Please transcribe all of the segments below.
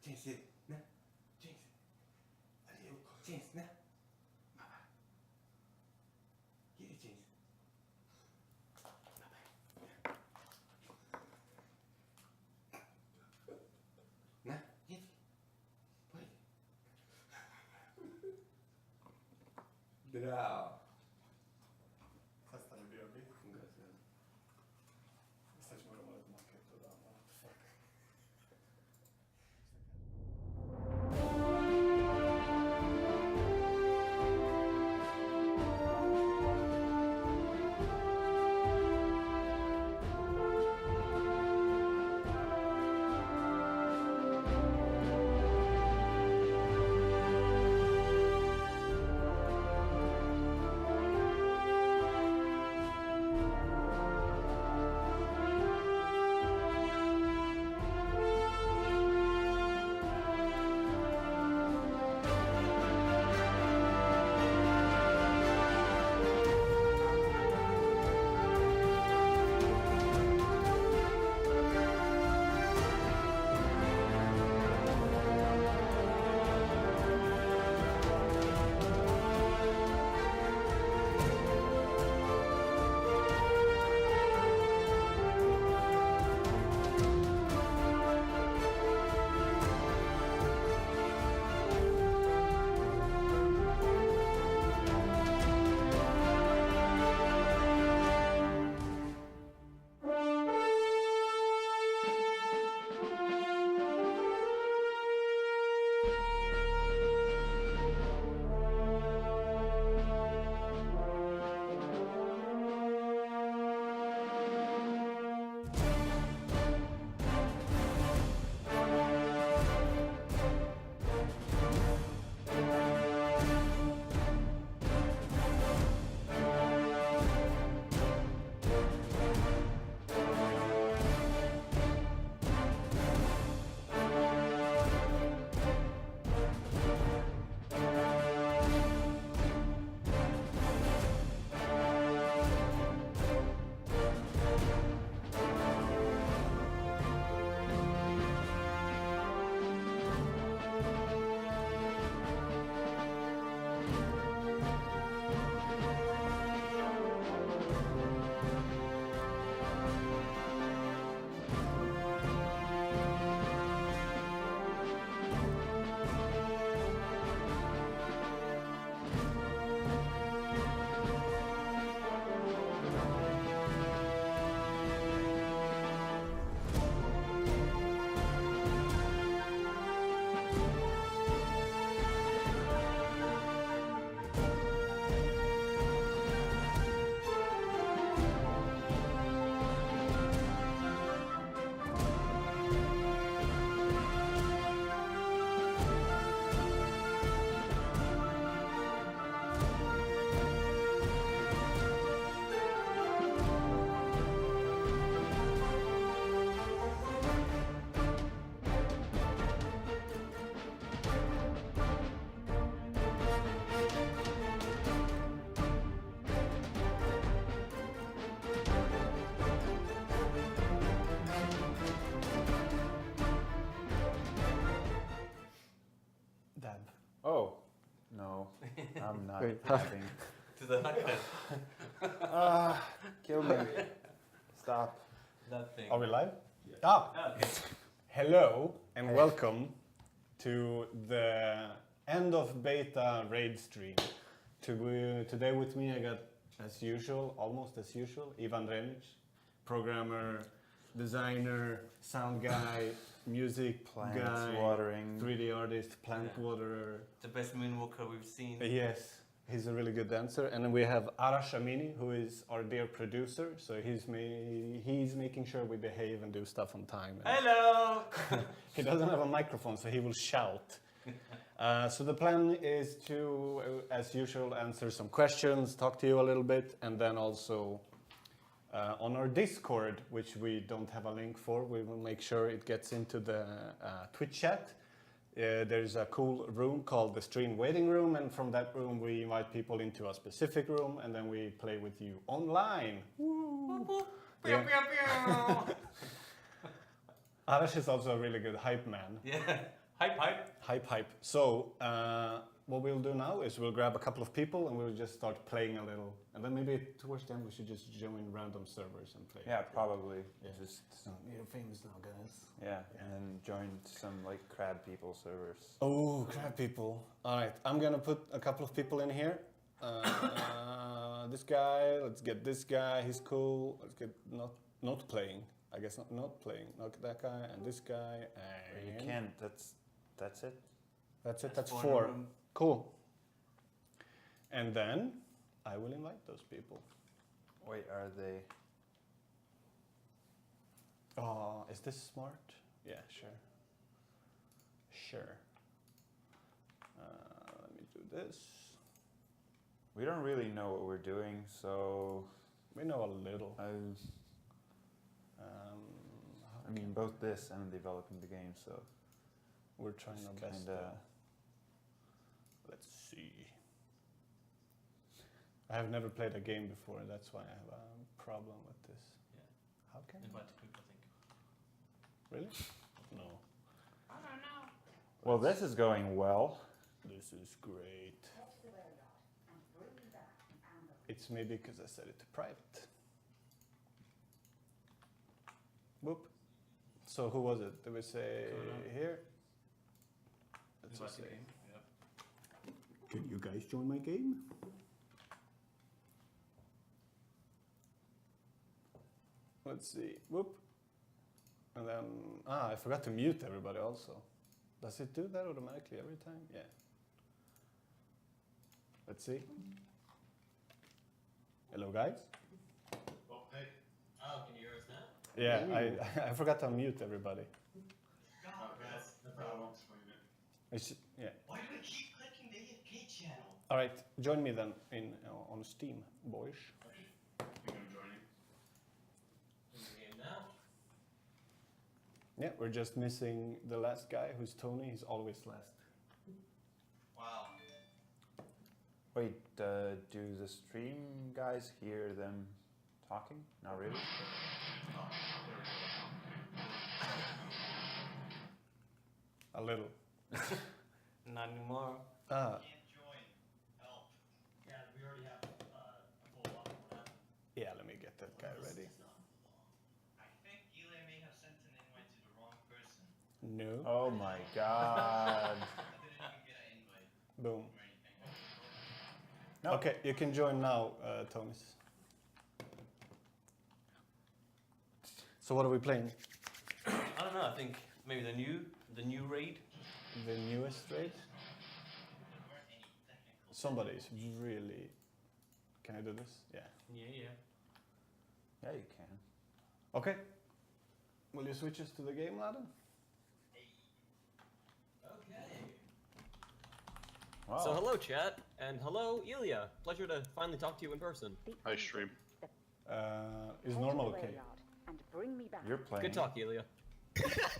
James, ne? James. Allez, James, ne? Mama. Geri James. Ne? Git. Pojď. Bravo. Használj BLB. Gazdag. Ezt is magam alatt makketto dám. Fuck. Dab. Oh, no, I'm not Wait. having. To the knuckle. Kill me. Stop. That thing. Are we live? Yeah. Ah! Okay. Hello and welcome to the end of beta raid stream. Today with me I got, as usual, almost as usual, Ivan Renic, programmer, designer, sound guy, music Plants guy, watering. 3D artist, plant Yeah. waterer. The best moonwalker we've seen. Yes, he's a really good dancer. And then we have Arash Amini, who is our dear producer. So he's making sure we behave and do stuff on time. And Hello! he doesn't have a microphone, so he will shout. So the plan is to, as usual, answer some questions, talk to you a little bit, and then also on our Discord, which we don't have a link for, we will make sure it gets into the Twitch chat. There's a cool room called the Stream Waiting Room, and from that room we invite people into a specific room, and then we play with you online. Woo! Pew, Yeah. pew, pew. Arash is also a really good hype man. Yeah. Hype, hype. Hype. So, what we'll do now is we'll grab a couple of people and we'll just start playing a little. And then maybe towards the end we should just join random servers and play. Yeah, probably. Yeah. Just You're famous now, guys. yeah, and then join some like crab people servers. Oh, crap people. Alright, I'm gonna put a couple of people in here. This guy, let's get this guy, he's cool. Let's get not playing. I guess not playing. Not that guy and this guy and You can't. That's it. That's it, that's One four. room. Cool. And then I will invite those people. Wait, are they? Oh, is this smart? Yeah, sure. Sure. Let me do this. We don't really know what we're doing, so We know a little. I mean both this and developing the game, so We're trying our best. kinda. Let's see. I have never played a game before, that's why I have a problem with this. Yeah. How can Invite the group, I think. Really? No. Well, this is going well. This is great. It's maybe because I set it to private. Whoop. So who was it? Did we say Corona. here? Let's Invite just the say. game. Yeah. Can you guys join my game? Let's see. Whoop. And then, I forgot to mute everybody also. Does it do that automatically every time? Yeah. Let's see. Hello, guys. Oh, hey. Oh, can you hear us now? Yeah, I forgot to unmute everybody. No I'll explain it. Yeah. Why do we keep clicking the AFK channel? All right, join me then on Steam, boys. You gonna join me? In the game now? Yeah, we're just missing the last guy, who's Tony. He's always last. Wow. Wait, do the stream guys hear them talking? Not really. A little. Not anymore. Ah, Can't join. Help. Yeah, we already have a full lot. What happened? yeah. Let me get that guy ready. I think Eli may have sent an invite to the wrong person. No. Oh my god. I didn't even get an invite Boom. or anything. No. Okay, you can join now, Tonis. So what are we playing? I don't know. I think maybe the new raid. The newest raid? There weren't any technical. Somebody is really. Can I do this? Yeah. Yeah, yeah. Yeah, you can. Okay. Will you switch us to the game, Laden? Okay. Wow. So hello chat, and hello Ilya. Pleasure to finally talk to you in person. I stream. Is normal okay? And bring me back. You're playing. Good talk, Ilya.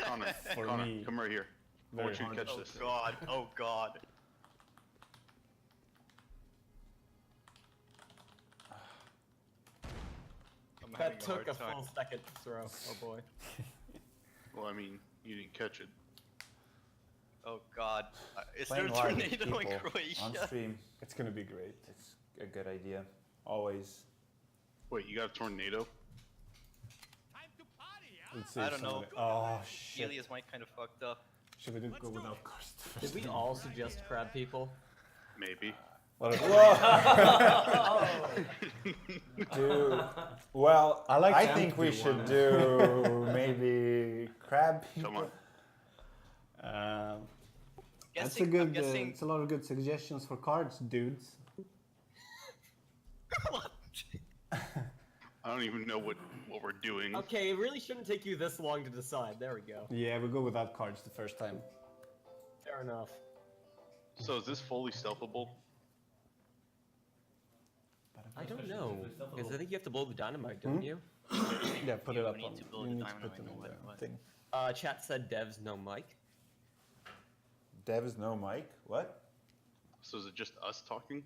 Connor, For Connor, me, come right here. I very want you to hard. catch Oh this. god, oh god. I'm having That a took hard a time. full second to throw. Oh boy. Well, I mean, you didn't catch it. Oh god. Is there Playing a live with tornado in people Croatia? on stream. It's gonna be great. It's a good idea. Always. Wait, you got a tornado? Let's see I if don't know. somebody- Oh shit! Elias might kind of fucked up. Should we go without cars? Did we all suggest crab people? Maybe. What if- Dude. Well, I like I the think we empty should one. do maybe crab people. Come on. That's a Guessing, good. I'm guessing. It's a lot of good suggestions for cards, dudes. I don't even know what we're doing. Okay, it really shouldn't take you this long to decide. There we go. Yeah, we go without cards the first time. Fair enough. So is this fully stealthable? I don't know, because I think you have to blow the dynamite, don't you? Yeah, put it You up need on. to blow You the need to dynamite put them or in what- the what? thing. Chat said devs no mic. Dev's no mic? What? So is it just us talking?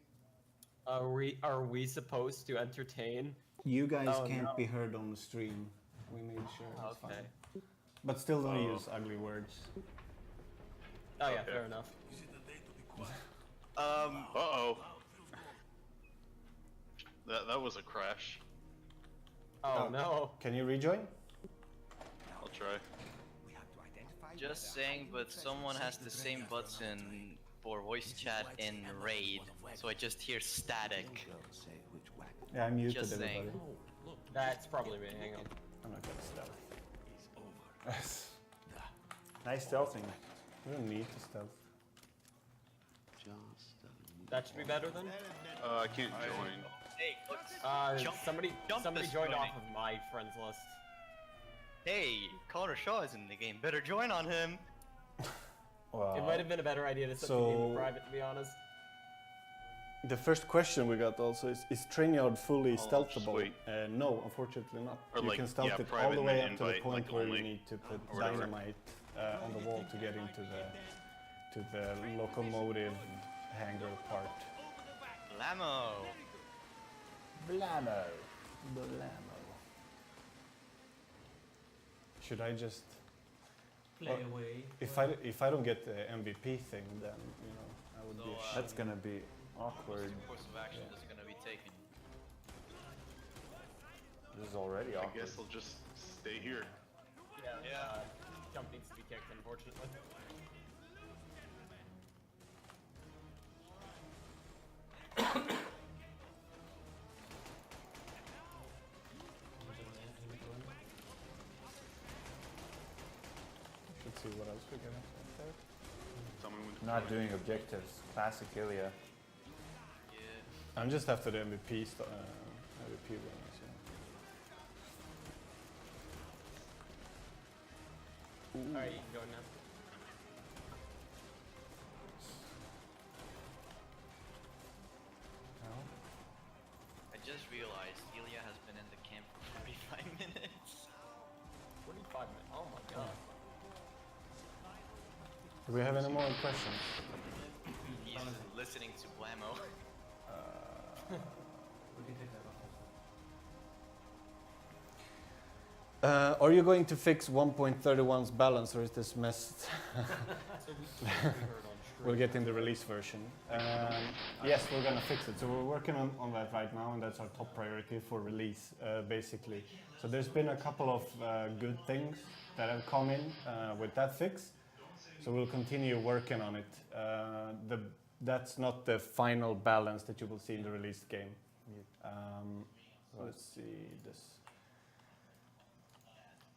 Are we supposed to entertain? You guys Oh, can't no. be heard on the stream. We made sure it's Okay. fine. But still don't Oh. use ugly words. Oh yeah, Okay. fair enough. Uh-oh. That was a crash. Oh no. Can you rejoin? I'll try. Just saying, but someone has the same button for voice chat in Raid, so I just hear static. Yeah, I muted Just saying. everybody. That's probably me. Hang on. I'm not gonna stealth. Nice stealthing. We don't need to stealth. That should be better then. I can't join. Hey, look. Somebody jump is joined off joining. of my friends list. Hey, Connor Shaw is in the game. Better join on him. Well, It might have been a better idea to set the game in private, to be honest. The first question we got also is Trainyard fully I'll just stealthable? wait. No, unfortunately not. Or you like, can stealth yeah, it all private the and way then up to the invite, point like, where you only, need to put or whatever. dynamite on the wall to get into the locomotive hangar part. Lamo. Blammo. Blammo. Should I just? Play away. If I don't get the MVP thing, then you know I would be. So, That's gonna be awkward. What's the course of action that's gonna be taken? This is already I awkward. guess I'll just stay here. Yeah. Jump needs to be kicked, unfortunately. Should see what else we get out there. Tell me when to Not join. doing objectives. Classic Ilya. Yeah. I'm just after the MVP MVP winners. Yeah. Alright, you can go now. I just realized Ilya has been in the camp for 45 minutes. 45 minutes. Oh my god. Do we have any more questions? He's listening to Blammo. Are you going to fix 1.31's balance, or is this mess? So we heard on stream. We'll get in the release version. Yes, we're gonna fix it. So we're working on that right now, and that's our top priority for release, basically. So there's been a couple of good things that have come in with that fix. So we'll continue working on it. That's not the final balance that you will see in the released game. Let's see this.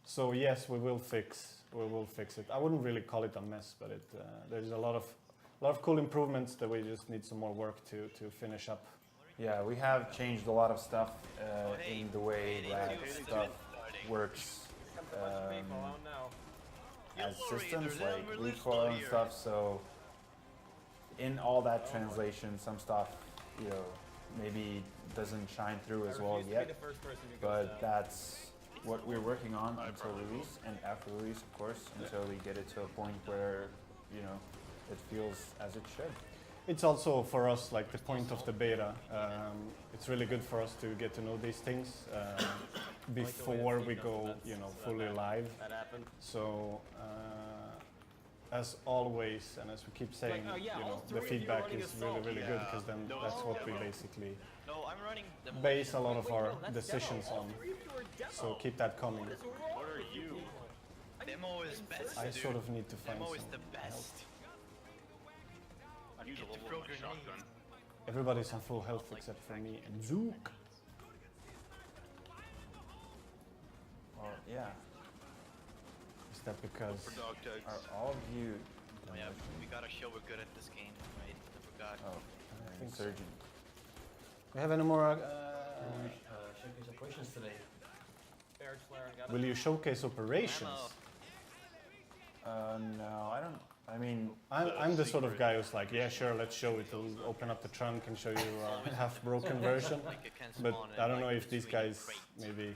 So yes, we will fix it. I wouldn't really call it a mess, but there's a lot of cool improvements that we just need some more work to finish up. Yeah, we have changed a lot of stuff in the way that stuff works Comes a bunch of people out now. as systems, like recoil and stuff. So in all that translation, some stuff, you know, maybe doesn't shine through as I well refuse to be yet. the first person who goes But down. that's what we're working on until release, and after release, of course, until we get it to a point where, you know, it feels as it should. It's also for us like the point of the beta. It's really good for us to get to know these things before we go, you know, fully live. That happened. So as always, and as we keep saying, Like, yeah, you all know, three the of you feedback running is assault. really good because then No, that's it's what we demo. basically No, I'm running demolition. base a lot of Wait, our no, that's decisions demo. All on. three of you are demo. So keep that coming. What is wrong What are with you? people? Demo is best, I dude. sort of need to find Demo is some the best. health. I use a Get to level throw of my grenades. shotgun. Everybody's on full health except for me and Zook. Well, yeah. Is that because For dog tags. Are all of you? Oh, yeah, we gotta show we're good at this game, right? I forgot. Oh, think so. insurgent. we have any more? Showcase operations today. Barrage flare, I got it. Will you showcase operations? No, I don't. I mean, I'm the sort of guy who's like, yeah, sure, let's show it. We'll open up the trunk and show you a half-broken version. Like it can But spawn in, I don't know like, if these between guys crates. maybe.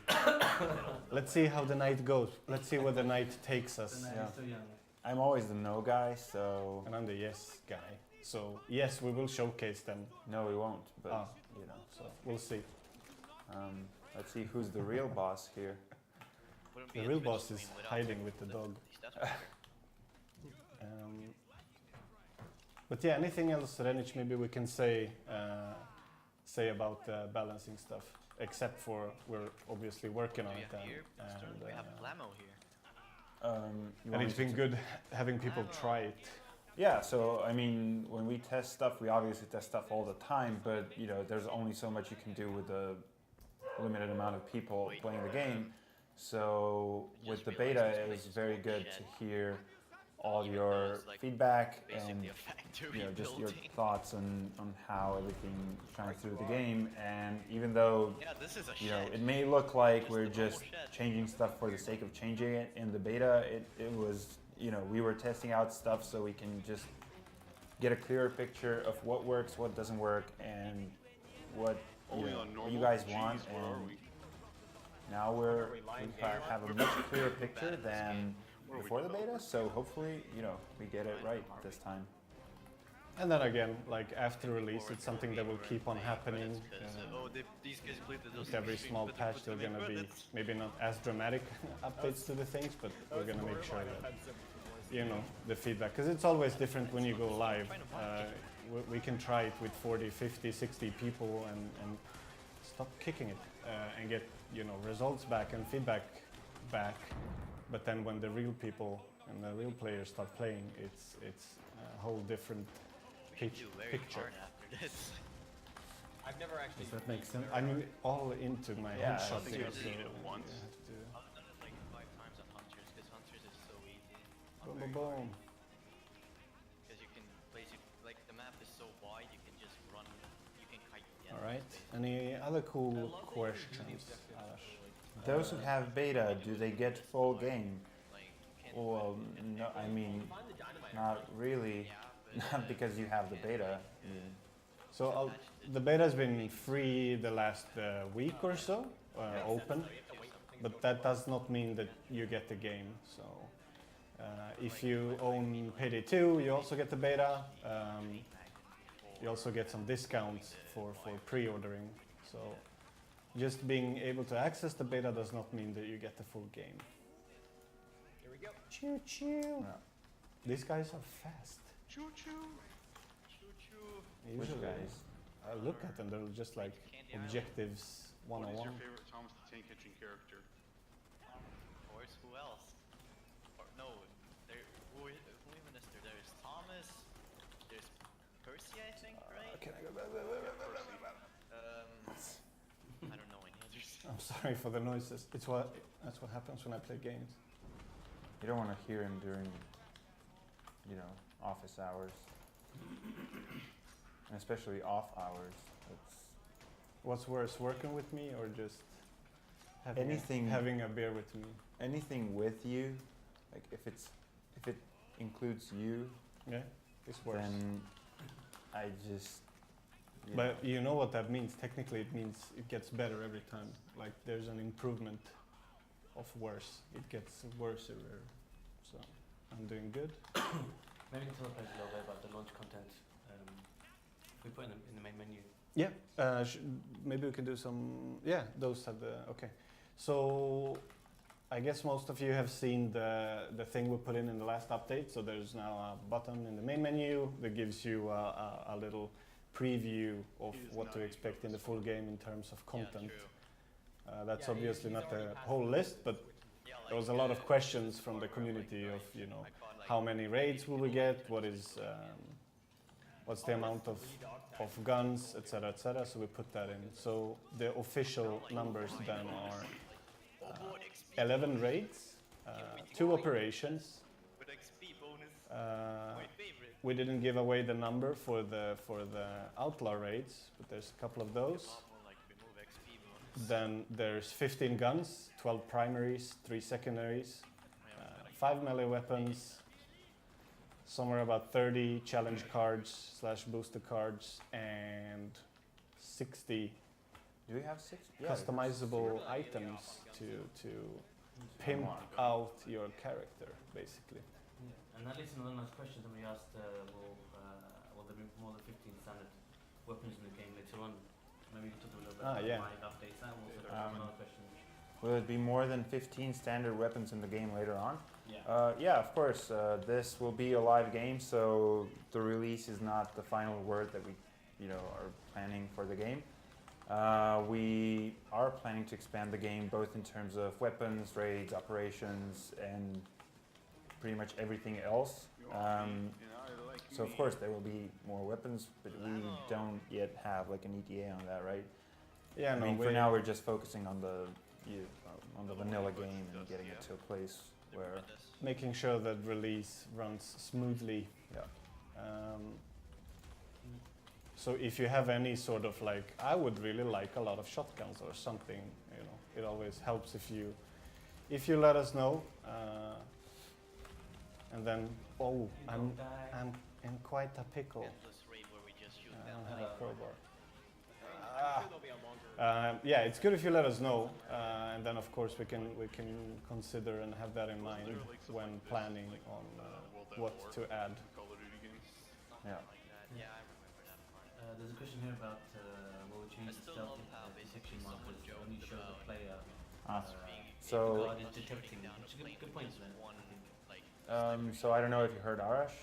Let's see how the night goes. Let's see where the night takes us. Yeah. I'm always the no guy, so And I'm the yes guy. So yes, we will showcase them. no, we won't. But Ah. you know, So we'll see. let's see who's the real boss here. Wouldn't The be a real Twitch boss is stream without hiding with the technical dog. difficulties, that's for sure. But yeah, anything else, Renich, maybe we can say about balancing stuff, except for we're obviously working on Do it. you have beer? We have Blamo here. You And want it's me been to- good having people try it. Yeah, so I mean, when we test stuff, we obviously test stuff all the time, but you know, there's only so much you can do with a limited amount of people playing the game. So with the beta, it was very good to hear all your feedback and you know, just your thoughts on how everything shines through the game. And even though Yeah, this is a you know, shed. it may look like we're just changing stuff for the sake of changing it in the beta, it was, you know, we were testing out stuff so we can just get a clearer picture of what works, what doesn't work, and what you, Only know, on what normal? you guys Jeez, want. where are And we? now we have a much clearer picture than before the beta, so hopefully, you know, we get it right this time. And then again, like after release, it's something that will keep on happening. These guys played the With every small patch, there are going to be maybe not as dramatic updates to the things, but we're going to make sure that, you know, the feedback, because it's always different when you go live. We can try it with 40, 50, 60 people and stop kicking it and get, you know, results back and feedback back. But then when the real people and the real players start playing, it's a whole different picture. I've never actually. Does that make sense? I'm all into my Yeah, headshot I think thing, I just so did it once. you have to I've done it like 5 times on Hunters, because Hunters is so easy. boom, boom, boom. Because you can basically, like the map is so wide, you can just run, you can kite the All right. enemies, Any other cool questions, Alash? Those who have beta, do they get full game? Like, can't Well, no, I mean, Find the dynamite. not really, not because you have the beta. So the beta's been free the last week or so, open, but that does not mean that you get the game. So if you own Payday 2, you also get the beta. You also get some discounts for pre-ordering. So just being able to access the beta does not mean that you get the full game. Here we go. Choo choo. These guys are fast. Choo choo. Which Usually, guys? I look at them, they're just like objectives What is 101. your favorite Thomas the Tank Engine character? Of course, who else? Or, no, who even is there? There's Thomas, there's Percy, I think, right? Can I go back? I don't know any others. I'm sorry for the noises. That's what happens when I play games. You don't want to hear him during, you know, office hours. And especially off hours. What's worse, working with me or just Anything- having a beer with me? Anything with you, like if it includes you, Yeah, it's worse. then I just. you But know, you know what that means? Technically, it means it gets better every time. Like there's an improvement of worse. It gets worse everywhere. So I'm doing good. Maybe you can tell the players a little bit about the launch content we put in the main menu. Yeah, maybe we can do some. Yeah, those have the. Okay, so I guess most of you have seen the thing we put in the last update. So there's now a button in the main menu that gives you a little preview of what to expect in the full game in terms of content. That's Yeah, obviously he's not the already passed whole the- list, but there was a lot of questions from the community of, you know, how many raids will we get, what's the amount of guns, etc., etc. So we put that in. So the official numbers then are 11 raids, 2 operations. With XP bonus, Uh, my favorite. we didn't give away the number for the outlaw raids, but there's a couple of those. More like remove XP bonus. Then there's 15 guns, 12 primaries, 3 secondaries, 5 melee weapons, somewhere about 30 challenge cards / booster cards, and 60 do we have 6? customizable items to pimp out your character, basically. Yeah. And that leads to another nice question. Somebody asked, will there be more than 15 standard weapons in the game later on? Maybe you can talk a little bit about yeah. my updates. That was another question. Will it be more than 15 standard weapons in the game later on? Yeah. Yeah, of course. This will be a live game, so the release is not the final word that we, are planning for the game. We are planning to expand the game both in terms of weapons, raids, operations, and pretty much everything else. So of course there will be more weapons, but we don't yet have like an ETA on that, right? Yeah, I mean, for now we're just focusing on the vanilla game and getting it to a place where making sure that release runs smoothly. Yeah. So if you have any sort of like, I would really like a lot of shotguns or something, it always helps if you let us know. And then, I'm in quite a pickle. Endless raid where we just shoot I them. don't have a crowbar. I'm sure there'll be a longer. Yeah, it's good if you let us know, and then of course we can consider and have that in mind when planning on what to add. Call of Duty games. Yeah. Like that. Yeah, I remember that part. There's a question here about will we change I the still stealth love how basically detection someone markers joked when you show the about player. Ah. being So, the able guard to is detecting. down Which is a a plane good with point, just man. one, like, so I don't know if you heard Arash.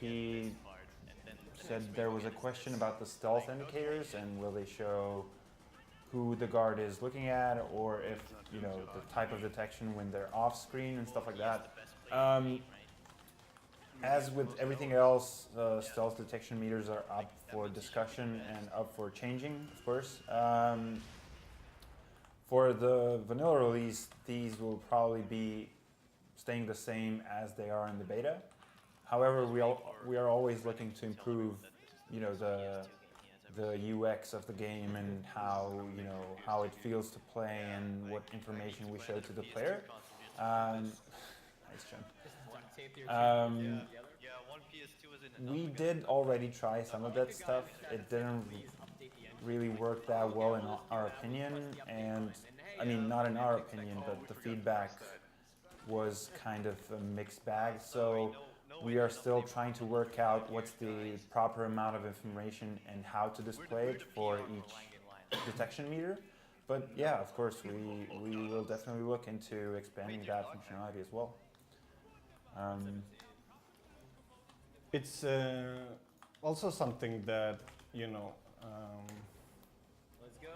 He this part, and then said there was a question about the stealth indicators and will they show who the guard is looking at, or if the type of detection when they're off screen and stuff like that. As with everything else, stealth detection meters are up for discussion and up for changing, of course. For the vanilla release, these will probably be staying the same as they are in the beta. However, we are always looking to improve, the UX of the game and how it feels to play and what information we show to the player. Nice jump. yeah, one PS2 is in We did already try some of that stuff. It didn't really work that well in our opinion, and I mean not in our opinion, but the feedback was kind of a mixed bag. So we are still trying to work out what's the proper amount of information and how to display it for each detection meter. But yeah, of course, we will definitely look into expanding that functionality as well. It's also something that Let's go.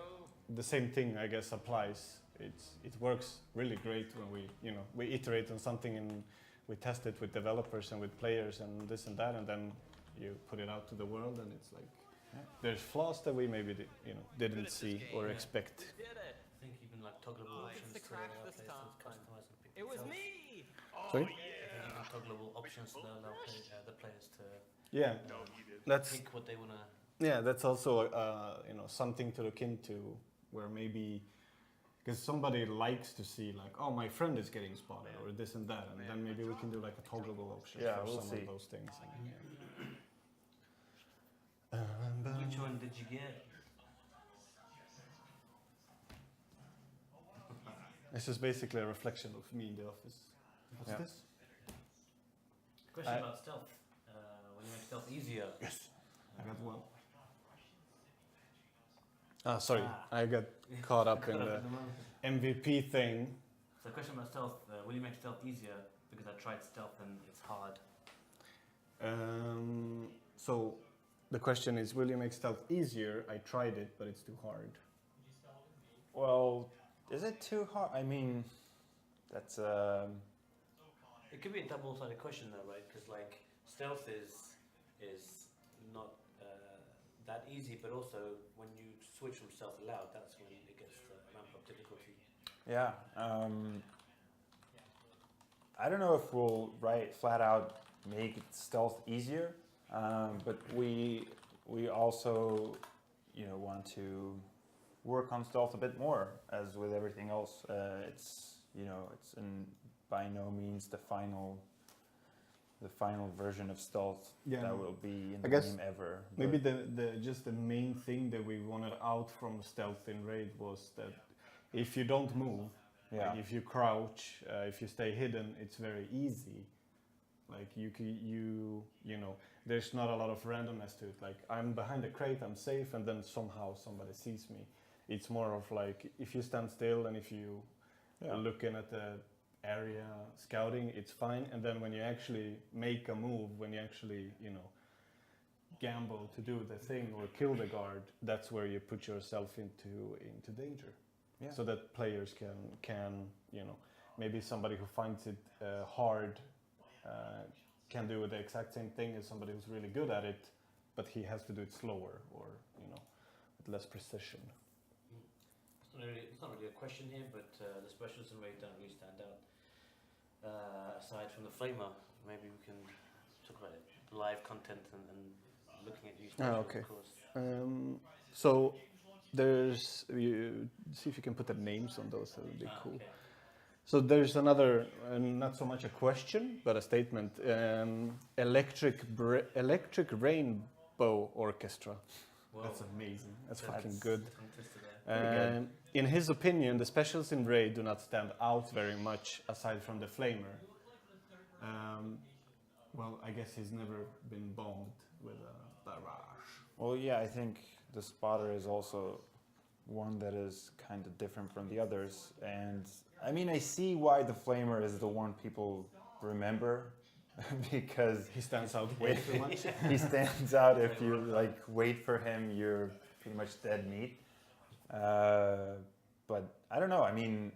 the same thing I guess applies. It works really great when we iterate on something and we test it with developers and with players and this and that, and then you put it out to the world and it's like there's flaws that we maybe didn't see or expect. Did it. I think even like toggleable options the to crack allow this players time. to customize and pick It was themselves. me. Sorry? Even toggleable options to allow the players to Yeah, No, he did. that's pick what they wanna. that's also something to look into, where maybe because somebody likes to see like, oh, my friend is getting spotted or this and that, and then maybe we can do like a toggleable option Yeah, for we'll some see. of those things. Which one did you get? This is basically a reflection of me in the office. What's Yeah. this? Question I- about stealth. When you make stealth easier. Yes, I got one. Ah, sorry, I got caught up in the MVP thing. So question about stealth. Will you make stealth easier? Because I tried stealth and it's hard. So the question is, will you make stealth easier? I tried it, but it's too hard. Well, is it too hard? I mean, that's It could be a double-sided question though, right? Because like stealth is not that easy, but also when you switch from stealth to loud, that's when it gets the ramp up difficulty. yeah. I don't know if we'll flat out make stealth easier, but we also want to work on stealth a bit more, as with everything else. It's by no means the final version of stealth that will be in the guess game ever. Maybe but- the main thing that we wanted out from stealth in Raid was that if you don't move, like if you crouch, if you stay hidden, it's very easy. Like there's not a lot of randomness to it. Like I'm behind a crate, I'm safe, and then somehow somebody sees me. It's more of like if you stand still and if you Yeah. looking at the area, scouting, it's fine. And then when you actually make a move, when you actually, you know, gamble to do the thing or kill the guard, that's where you put yourself into danger. Yeah. So that players can you know, maybe somebody who finds it hard can do the exact same thing as somebody who's really good at it, but he has to do it slower or, you know, with less precision. It's not really a question here, but the specials in Raid don't really stand out. Aside from the Flamer, maybe we can talk about it. Live content and looking at new specials, okay. of course. So there's, you see if you can put the names on those, that would be cool. Okay. So there's another, not so much a question, but a statement. Electric Rainbow Orchestra. Whoa. That's amazing. That's fucking That's good. Tongue twister there. In his opinion, the specials in Raid do not stand out very much aside from the Flamer. Well, I guess he's never been bombed with a barrage. Well, yeah, I think the spotter is also one that is kind of different from the others. And I mean, I see why the Flamer is the one people remember because He stands out way too much. he stands out. If you like wait for him, you're pretty much dead meat. But I don't know. I mean,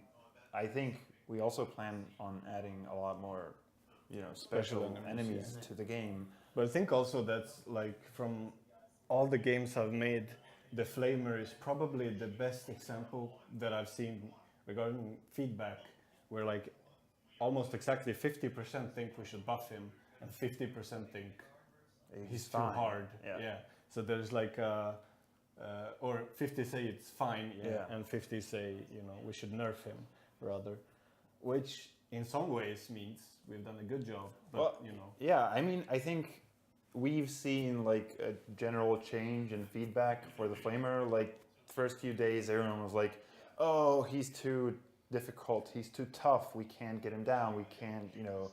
I think we also plan on adding a lot more, you know, special Special enemies, enemies to the game. But I think also that's like from all the games I've made, the Flamer is probably the best example that I've seen regarding feedback, where like almost exactly 50% think we should buff him and 50% think he's too fine. hard. Yeah. So there's like or 50 say it's fine, Yeah. and 50 say, you know, we should nerf him rather, which in some ways means we've done a good job, but Well, you know. Yeah, I mean, I think we've seen like a general change in feedback for the Flamer. Like first few days, everyone was like, "Oh, he's too difficult. He's too tough. We can't get him down. We can't, you know,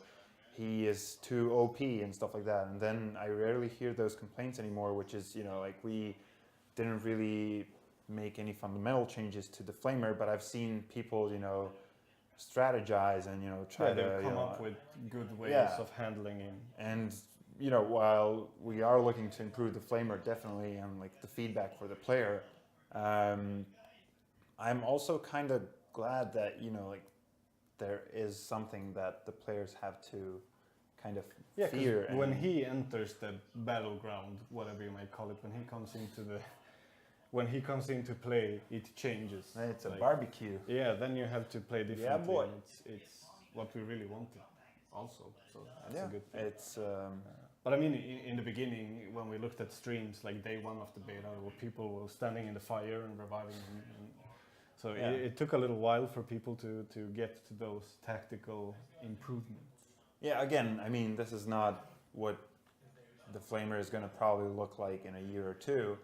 he is too OP and stuff like that." And then I rarely hear those complaints anymore, which is, you know, like we didn't really make any fundamental changes to the Flamer, but I've seen people, you know, strategize and, you know, try to they've you come know, up with good ways Yeah. of handling him. and you know, while we are looking to improve the Flamer definitely and like the feedback for the player, I'm also kind of glad that, you know, like there is something that the players have to kind of Yeah, 'cause fear. when and- he enters the battleground, whatever you might call it, when he comes into play, it changes. It's a Like, barbecue. Yeah, then you have to play differently. Yeah, boy. and it's what we really wanted, also. So that's Yeah, a good thing. it's But I mean, in the beginning, when we looked at streams, like day one of the beta, where people were standing in the fire and reviving him, and so Yeah. it took a little while for people to get to those tactical improvements. yeah. Again, I mean, this is not what the Flamer is going to probably look like in a year or two.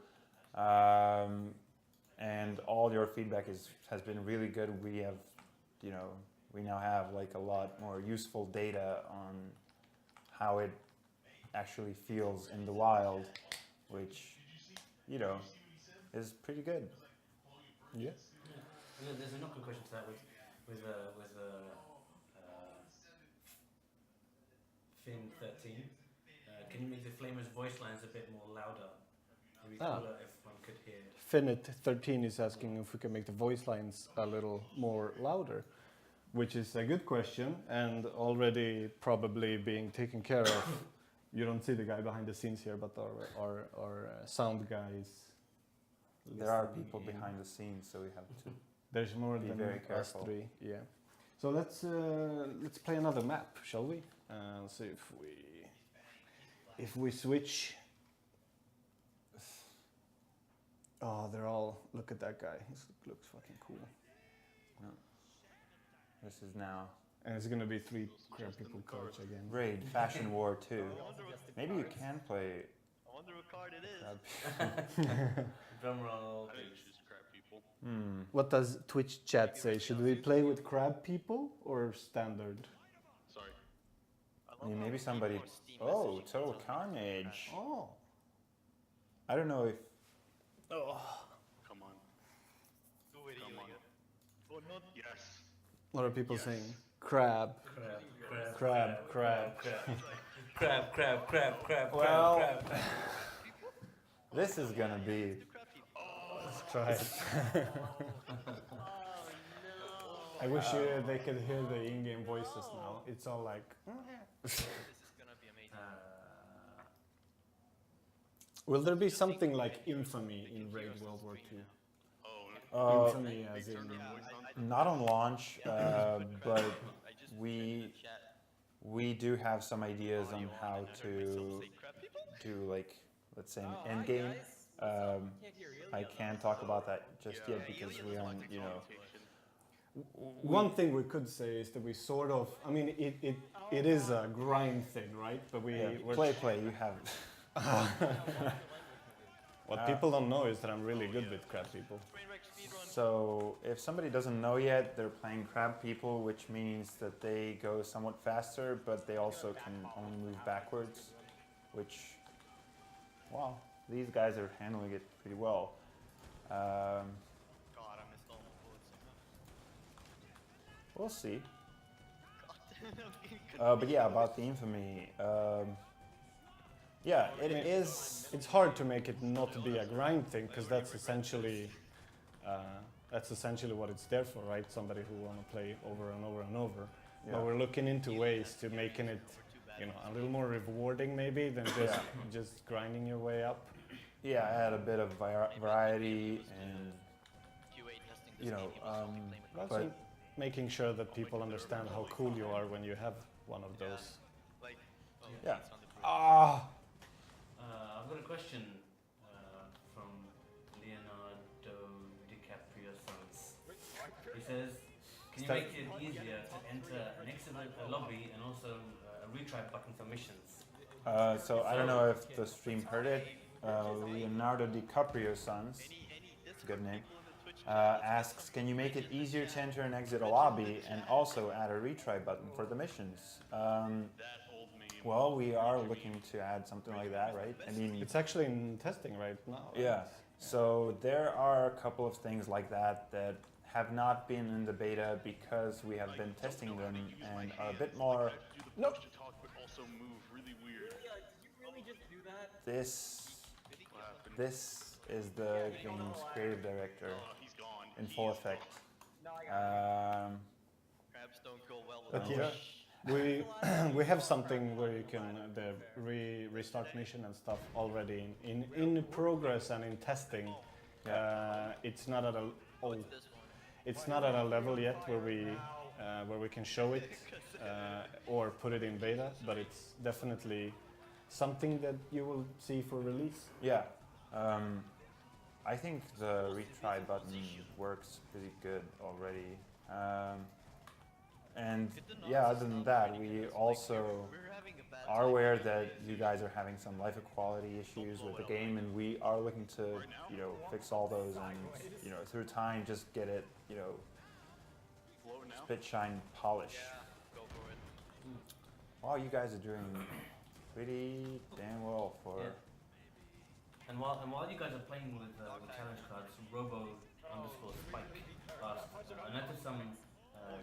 And all your feedback has been really good. We have, you know, we now have like a lot more useful data on how it actually feels in the wild, which, you know, is pretty good. Yeah. And then there's a knock-on question to that with Fin 13. Can you make the Flamer's voice lines a bit more louder? Maybe cooler if one could hear it. Finit13 is asking if we can make the voice lines a little more louder, which is a good question and already probably being taken care of. You don't see the guy behind the scenes here, but our sound guys. There are listening people in. behind the scenes, so we have to. There's more Be than very us careful. three. Yeah. So let's play another map, shall we? See if we switch. Oh, they're all. Look at that guy. He looks fucking cool. This is now And it's gonna be 3 crab people coach again. Raid Fashion War 2. Maybe you can play. I wonder what card it is. Drum roll, I think please. it's just crap people. What does Twitch chat say? Should we play with crab people or standard? Sorry. I mean, maybe somebody. Oh, Total Carnage. Oh. I don't know if. Come on. Do it, Come on. Ilya. Oh, not Yes. What are people saying? Crab. Crab. Crab. Well, this is gonna be. Let's try it. I wish they could hear the in-game voices now. It's all like. This is gonna be amazing. Will there be something like infamy in Raid World War II? Oh, Infamy as in. Not on launch, but I just put it we in the chat. we do have some ideas on how to do, like, let's say, an end game. I can't talk about that just yet because we aren't, you know. One thing we could say is that we sort of. I mean, it is a grind thing, right? But we're Play. You have. What people don't know is that I'm really good with crab people. So if somebody doesn't know yet, they're playing crab people, which means that they go somewhat faster, but they also can only move backwards, which, wow, these guys are handling it pretty well. God, I missed all my bullets somehow. We'll see. God. But yeah, about the infamy. Yeah, it is. It's hard to make it not be a grind thing because that's essentially what it's there for, right? Somebody who want to play over and over and over. Yeah. But we're looking into ways to making it, you know, a little more rewarding maybe than just grinding your way up. Yeah, add a bit of variety and, QA testing this you know, game was only playing with Also but making sure that people understand how cool you are when you have one of those. like, oh, Yeah. it's on the bridge. Ah, I've got a question from Leonardo DiCaprio Sons. He says, can you make it easier to enter an exit lobby and also a retry button for missions? so I don't know if the stream heard it. Leonardo DiCaprio Sons, it's a good name, asks, can you make it easier to enter and exit a lobby and also add a retry button for the missions? Well, we are looking to add something like that, right? I mean, it's actually in testing right now. yeah. So there are a couple of things like that that have not been in the beta because we have been testing them and are a bit more. Nope. Talk, but also move really weird. Yeah, did you really just do that? This is the game's creative director Oh, he's gone. in full effect. No, I got Crabs don't go well with But all yeah, this. we have something where you can the restart mission and stuff already in progress and in testing. It's not at a What's this one? it's not at a level yet where we can show it or put it in beta, but it's definitely something that you will see for release. Yeah. I think the retry button works pretty good already. And yeah, other than that, we also We're having a bad are time. aware that you guys are having some life equality issues with the game, and we are looking to, you know, fix all those and, you know, through time just get it, you know, Float now. spit, shine, polish. Yeah, go for it. Wow, you guys are doing pretty damn well for. Yeah. And while you guys are playing with challenge cards, Robo_Spike asked, I noticed some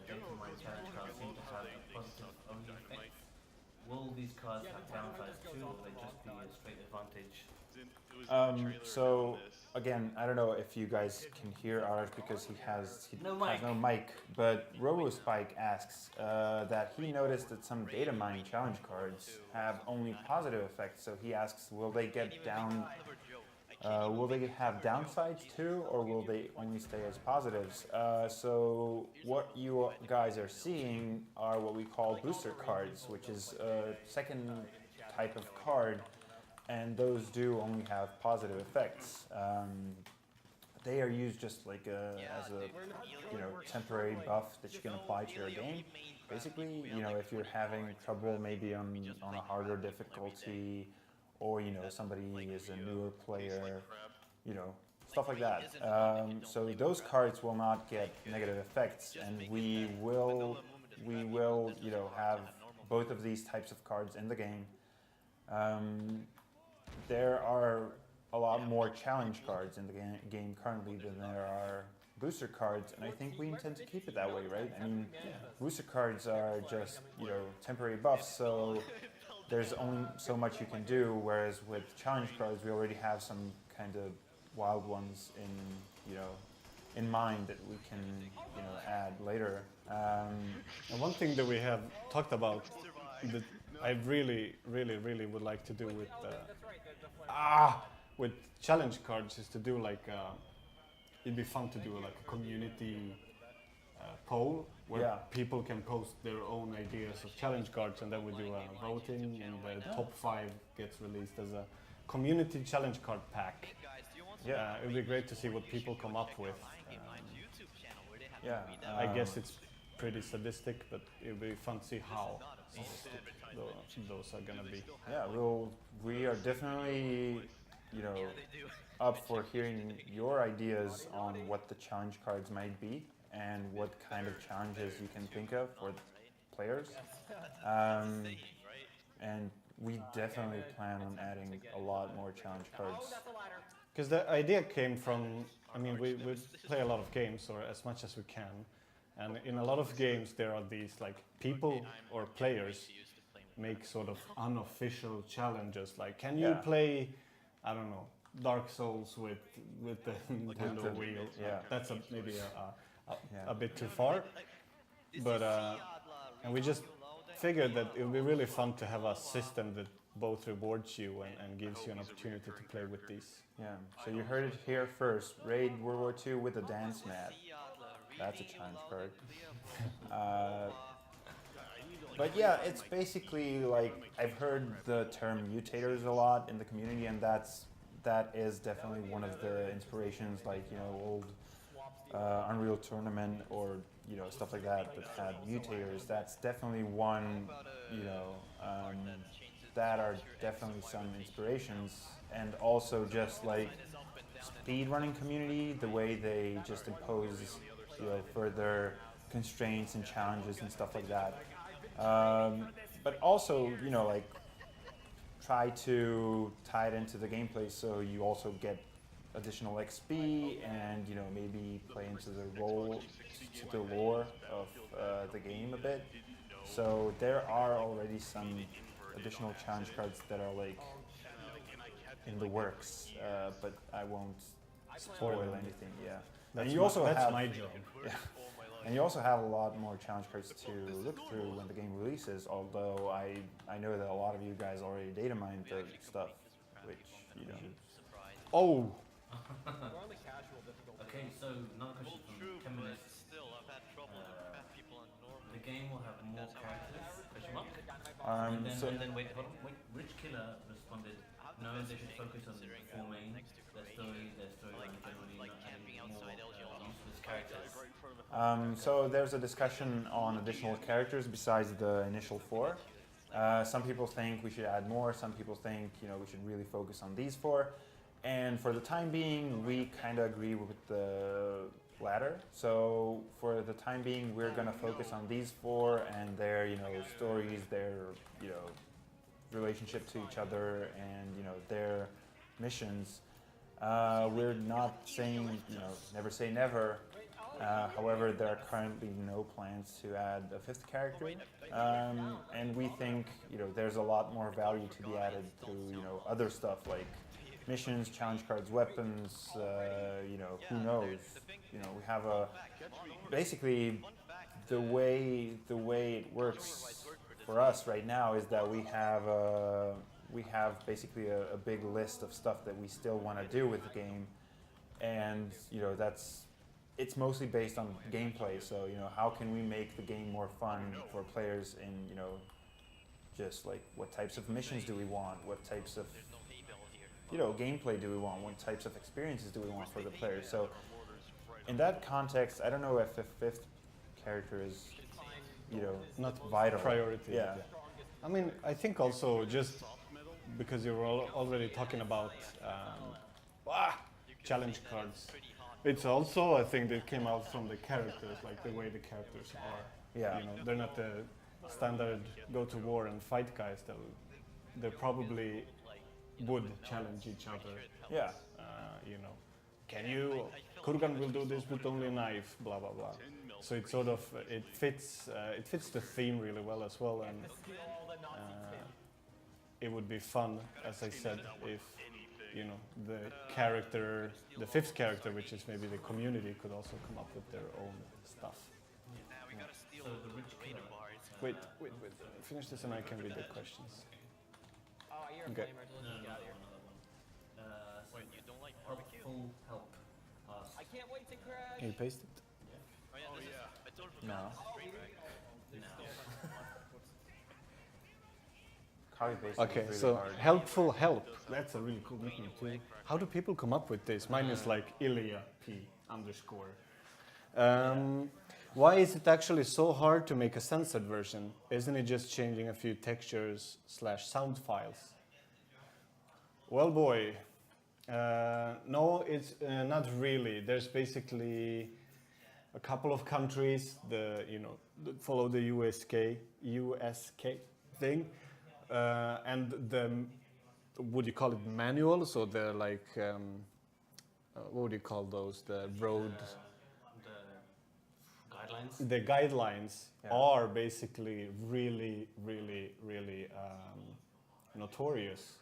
Gentleman challenge cards seem to have a positive only effect. Will these cards have downsides too, or will they just be a straight advantage? So again, I don't know if you guys can hear ours because he has No mic. no mic. But RoboSpike asks that he noticed that some data mine challenge cards have only positive effects. So he asks, will they get down? Will they have downsides too, or will they only stay as positives? So what you guys are seeing are what we call booster cards, which is a second type of card. And those do only have positive effects. They are used just like as a temporary buff that you can apply to your game. Basically, you know, if you're having trouble maybe on a harder difficulty, or you know somebody is a newer player, you know, stuff like that. So those cards will not get negative effects, and we will you know have both of these types of cards in the game. There are a lot more challenge cards in the game currently than there are booster cards, and I think we intend to keep it that way, right? I mean, booster cards are just, temporary buffs, so there's only so much you can do, whereas with challenge cards, we already have some kind of wild ones in mind that we can, add later. And one thing that we have talked about that I really, really, really would like to do with challenge cards is to do like it'd be fun to do like a community poll where people can post their own ideas of challenge cards, and then we do a voting, and the top 5 gets released as a community challenge card pack. It would be great to see what people come up with. I guess it's pretty sadistic, but it would be fun to see how sadistic those are gonna be. Yeah, we are definitely, up for hearing your ideas on what the challenge cards might be and what kind of challenges you can think of for players. And we definitely plan on adding a lot more challenge cards. Because the idea came from, I mean, we play a lot of games, or as much as we can, and in a lot of games there are these like people or players make sort of unofficial challenges, like can you play, I don't know, Dark Souls with the Nintendo wheel? That's maybe a bit too far, but and we just figured that it would be really fun to have a system that both rewards you and gives you an opportunity to play with these. Yeah, so you heard it here first. Raid World War II with a dance mat. That's a challenge card. But yeah, it's basically like, I've heard the term mutators a lot in the community, and that is definitely one of the inspirations, like, old Unreal Tournament or, stuff like that had mutators. That's definitely one, that are definitely some inspirations. And also just like speedrunning community, the way they just impose, further constraints and challenges and stuff like that. But also, like, try to tie it into the gameplay so you also get additional XP and, maybe play into the lore of the game a bit. So there are already some additional challenge cards that are like in the works, but I won't spoil anything. That's my job. Yeah. And you also have a lot more challenge cards to look through when the game releases, although I know that a lot of you guys already data mined the stuff, which, Oh! Okay, so another question from 10 minutes. The game will have more characters? Question mark? And then wait, hold on. Rich Killer responded, no, they should focus on the full main, their storyline generally, not adding more useless characters. So there's a discussion on additional characters besides the initial 4. Some people think we should add more, some people think, we should really focus on these 4. And for the time being, we kind of agree with the latter. So for the time being, we're going to focus on these 4 and their, stories, their, relationship to each other, and, their missions. We're not saying, never say never. However, there are currently no plans to add a 5th character. And we think, there's a lot more value to be added through, other stuff like missions, challenge cards, weapons, who knows? We have basically the way it works for us right now is that we have basically a big list of stuff that we still want to do with the game, and it's mostly based on gameplay. So how can we make the game more fun for players in just like what types of missions do we want, what types of gameplay do we want, what types of experiences do we want for the players. So in that context, I don't know if a 5th character is not vital Priority. Yeah. I mean, I think also just because you were already talking about challenge cards, it's also, I think, that came out from the characters, like the way the characters are. Yeah. They're not the standard go to war and fight guys. They probably would challenge each other. Yeah. can Yeah, you, I feel Kurgan like will do it's this so with only a knife, blah blah blah. 10 mil So it per sort of each. it fits the theme really well as well, and Steal all the Nazi tin. it would be fun, as I said, if Anything. you know the character, the fifth character, which is maybe the community, could also come up with their own stuff. Nah, we gotta steal So the the rich Raider killer. bars. Wait, finish this and I can read the questions. Oh, you're a Okay. flamer, so No, let's get out of here. another one. Wait, you don't like barbecue? Helpful help. Ask. I can't wait to crash. Can you paste it? Oh yeah, Oh, this yeah. is. I totally No. forgot. This is great, right? Copy paste is Okay, really so hard. helpful help. That's a really cool nickname too. How do people come up with this? Mine is like Ilya P underscore. Why is it actually so hard to make a censored version? Isn't it just changing a few textures / sound files? Well, boy, no, it's not really. There's basically a couple of countries that follow the USK thing, and the would you call it manual? So they're like what would you call those? The road. The guidelines. The guidelines Yeah. are basically really, really, really notorious.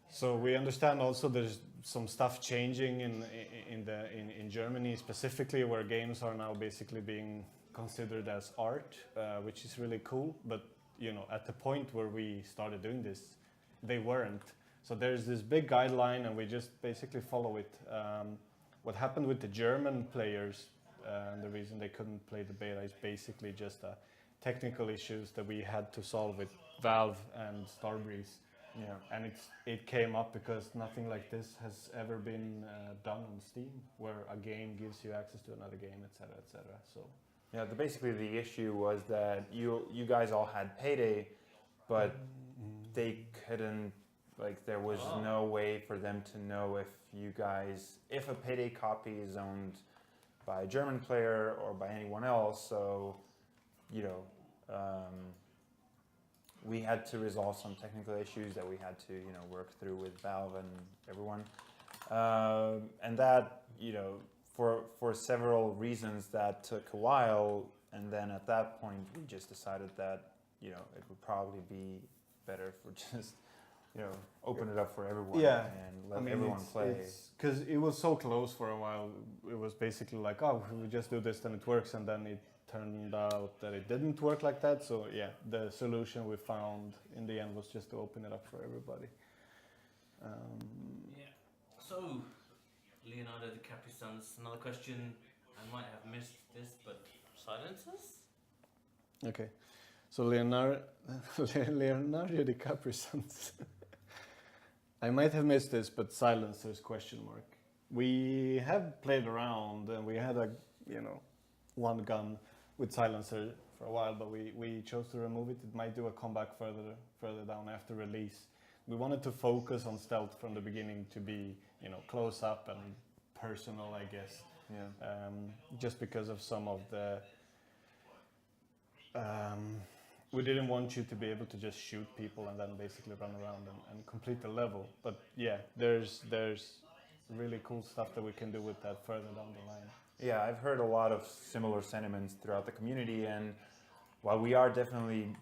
So we understand also there's some stuff changing in Germany specifically, where games are now basically being considered as art, which is really cool. But at the point where we started doing this, they weren't. So there's this big guideline, and we just basically follow it. What happened with the German players, and the reason they couldn't play the beta, is basically just technical issues that we had to solve with Valve and Starbreeze. Yeah. And it came up because nothing like this has ever been done on Steam, where a game gives you access to another game, etc., etc. So Yeah, basically the issue was that you guys all had Payday, but they couldn't, like, there was no way for them to know if a Payday copy is owned by a German player or by anyone else. So, we had to resolve some technical issues that we had to, work through with Valve and everyone. And that, for several reasons, that took a while. And then at that point, we just decided that, it would probably be better for just, open it up for everyone Yeah. and let everyone play. Because it was so close for a while. It was basically like, oh, if we just do this, then it works, and then it turned out that it didn't work like that. So yeah, the solution we found in the end was just to open it up for everybody. Yeah. So, Leonardo DiCaprio's sons. Another question. I might have missed this, but silencers? Okay, so Leonardo DiCaprio. I might have missed this, but silencers ? We have played around, and we had one gun with silencer for a while, but we chose to remove it. It might do a comeback further down after release. We wanted to focus on stealth from the beginning, to be close up and personal, I guess. Yeah. Just because of some of the we didn't want you to be able to just shoot people and then basically run around and complete the level. But yeah, there's really cool stuff that we can do with that further down the line. Yeah, I've heard a lot of similar sentiments throughout the community, and while we are definitely,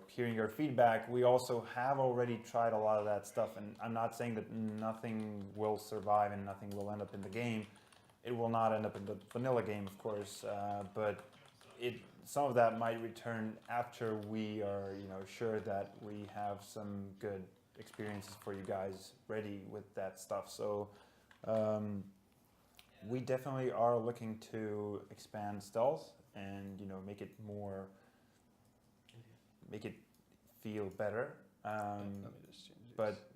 hearing your feedback, we also have already tried a lot of that stuff, and I'm not saying that nothing will survive and nothing will end up in the game. It will not end up in the vanilla game, of course, but some of that might return after we are, sure that we have some good experiences for you guys ready with that stuff. So, we definitely are looking to expand stealth and make it feel better. Let me just change this. But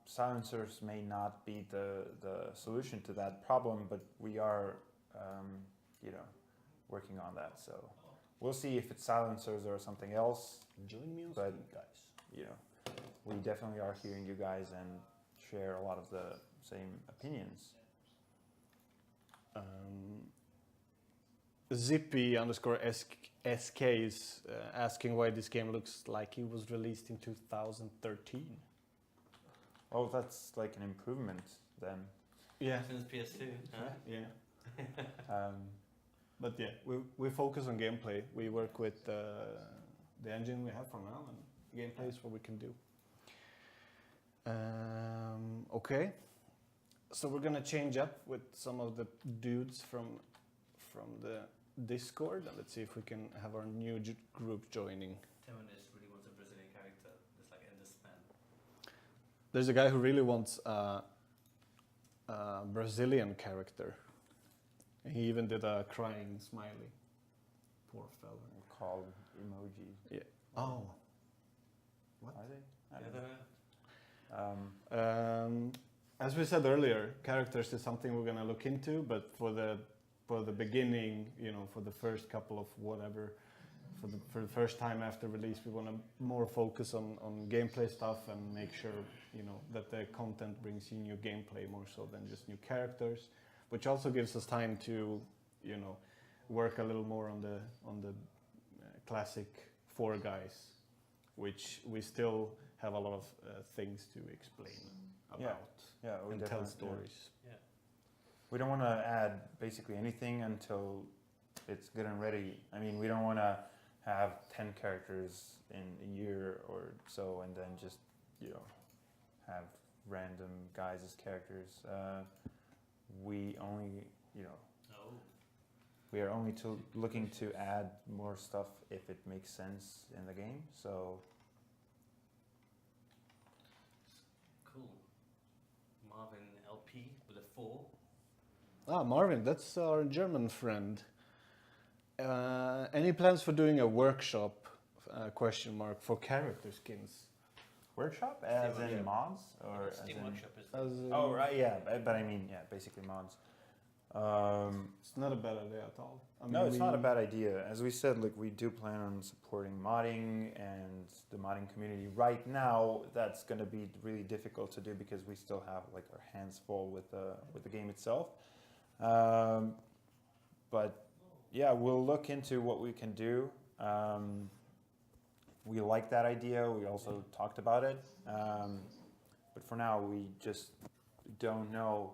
silencers may not be the solution to that problem, but we are working on that. So we'll see if it's silencers or something else. Join me on But Steam, guys. we definitely are hearing you guys and share a lot of the same opinions. Zippy_SK is asking why this game looks like it was released in 2013. Oh, that's like an improvement then. Yeah. Since PS2. Huh? Yeah. But yeah, we focus on gameplay. We work with the engine we have for now, and gameplay is what we can do. Okay, so we're gonna change up with some of the dudes from the Discord, and let's see if we can have our new group joining. Tonis really wants a Brazilian character. It's like Ender Span. There's a guy who really wants a Brazilian character. He even did a crying smiley. Poor fella. Called emoji. Yeah. Oh. What? Are they? I Yeah, don't know. As we said earlier, characters is something we're gonna look into, but for the beginning, you know, for the first couple of whatever, for the first time after release, we want to more focus on gameplay stuff and make sure, you know, that the content brings you new gameplay more so than just new characters, which also gives us time to, you know, work a little more on the classic 4 guys, which we still have a lot of things to explain about We and tell definitely- stories. Yeah. We don't want to add basically anything until it's good and ready. I mean, we don't want to have 10 characters in a year or so and then just, you know, have random guys as characters. We only, you know, Oh. we are only looking to add more stuff if it makes sense in the game. So Cool. Marvin LP with a 4. Ah, Marvin, that's our German friend. Any plans for doing a workshop? Question mark for character skins. workshop as Steam in Workshop. mods or as Steam in Workshop is. As in- Oh right, yeah, but I mean, yeah, basically mods. It's not a bad idea at all. I mean, No, it's not a bad idea. As we said, like we do plan on supporting modding and the modding community. Right now, that's going to be really difficult to do because we still have like our hands full with the game itself. But yeah, we'll look into what we can do. We like that idea. We also talked about it. But for now, we just don't know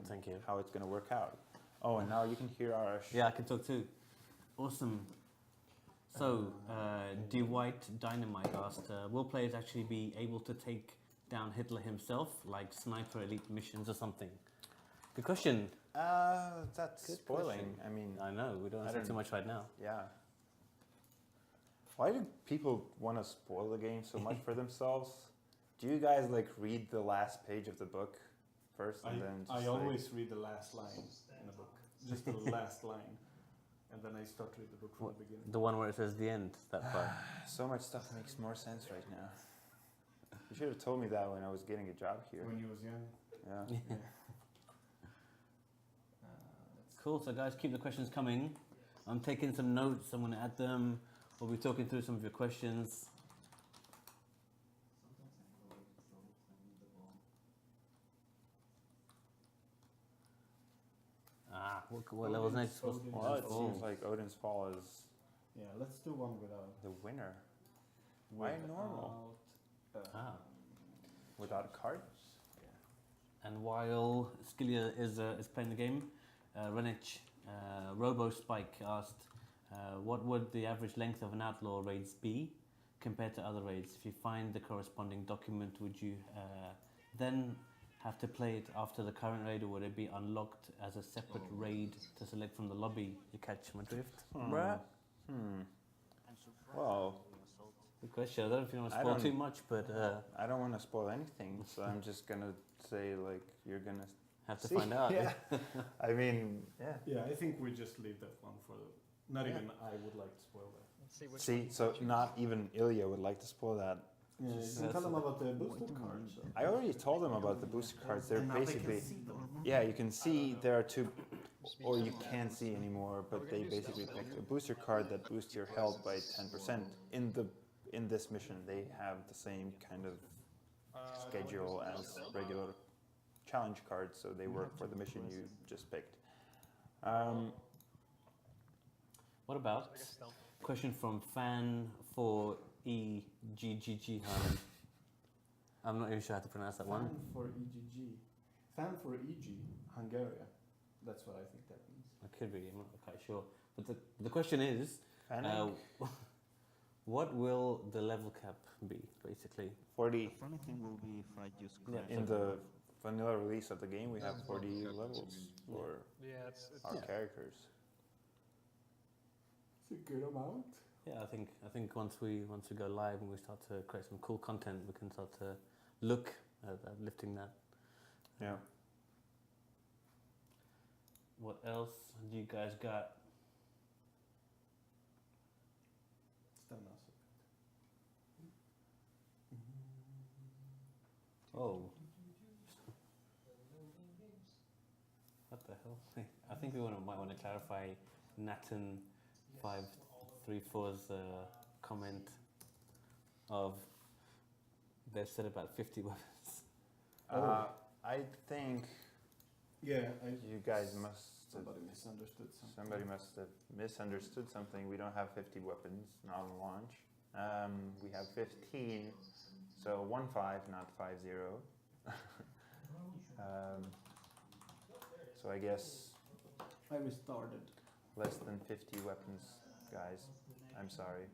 Thank you. how it's going to work out. Oh, and now you can hear our... Yeah, I can talk too. Awesome. So, D. White Dynamite asked, will players actually be able to take down Hitler himself, like sniper elite missions or something? Good question. That's Good spoiling. question. I mean, I know, we don't I say don't- too much right now. yeah. Why do people want to spoil the game so much for themselves? Do you guys like read the last page of the book first and then just I like- always read the last line in a book, just the last line, and then I start to read the book from the beginning. The one where it says the end, that part. So much stuff makes more sense right now. You should have told me that when I was getting a job here. When you was young. Yeah. Cool, so guys, keep the questions coming. I'm taking some notes, I'm going to add them. We'll be talking through some of your questions. What level's next? Odin's Well, it Fall. seems like Odin's Fall is Yeah, let's do one without. the winner. Why normal? Ah. Without a card? And while Skillia is playing the game, Renich Robo Spike asked, what would the average length of an outlaw raids be compared to other raids? If you find the corresponding document, would you then have to play it after the current raid, or would it be unlocked as a separate raid to select from the lobby? You catch my drift? Bruh? Well, Good question. I don't know if you want to I spoil don't- too much, but I don't want to spoil anything, so I'm just gonna say like you're gonna have to see. find out. Yeah. I mean, yeah. Yeah, I think we just leave that one for the. Not even I would like to spoil that. Let's see which See, one so you choose. not even Ilya would like to spoil that. Yeah, you Just- can tell them about the booster cards. I already told them about the booster cards. They're basically, yeah, you can see there are two, or you can't see anymore, but they basically picked a booster card that boosts your health by 10%. In this mission, they have the same kind of schedule as regular challenge cards, so they work for the mission you just picked. What about question from fan for EGGG? I'm not even sure how to pronounce that one. For EGG. Fan for EG, Hungary. That's what I think that means. It could be. I'm not quite sure. But the question is, Fanning? what will the level cap be, basically? 40. Funny thing will be if I just Yeah, in the vanilla release of the game, we have 40 levels for our characters. It's a good amount. Yeah, I think once we go live and we start to create some cool content, we can start to look at lifting that. Yeah. What else do you guys got? Still not so Oh. What the hell? I think we might want to clarify Natten534's comment of they've said about 50 weapons. I think Yeah, you guys must have, somebody misunderstood something. somebody must have misunderstood something. We don't have 50 weapons, not on launch. We have 15, so 15, not 50. So I guess I restarted. less than 50 weapons, guys. I'm sorry.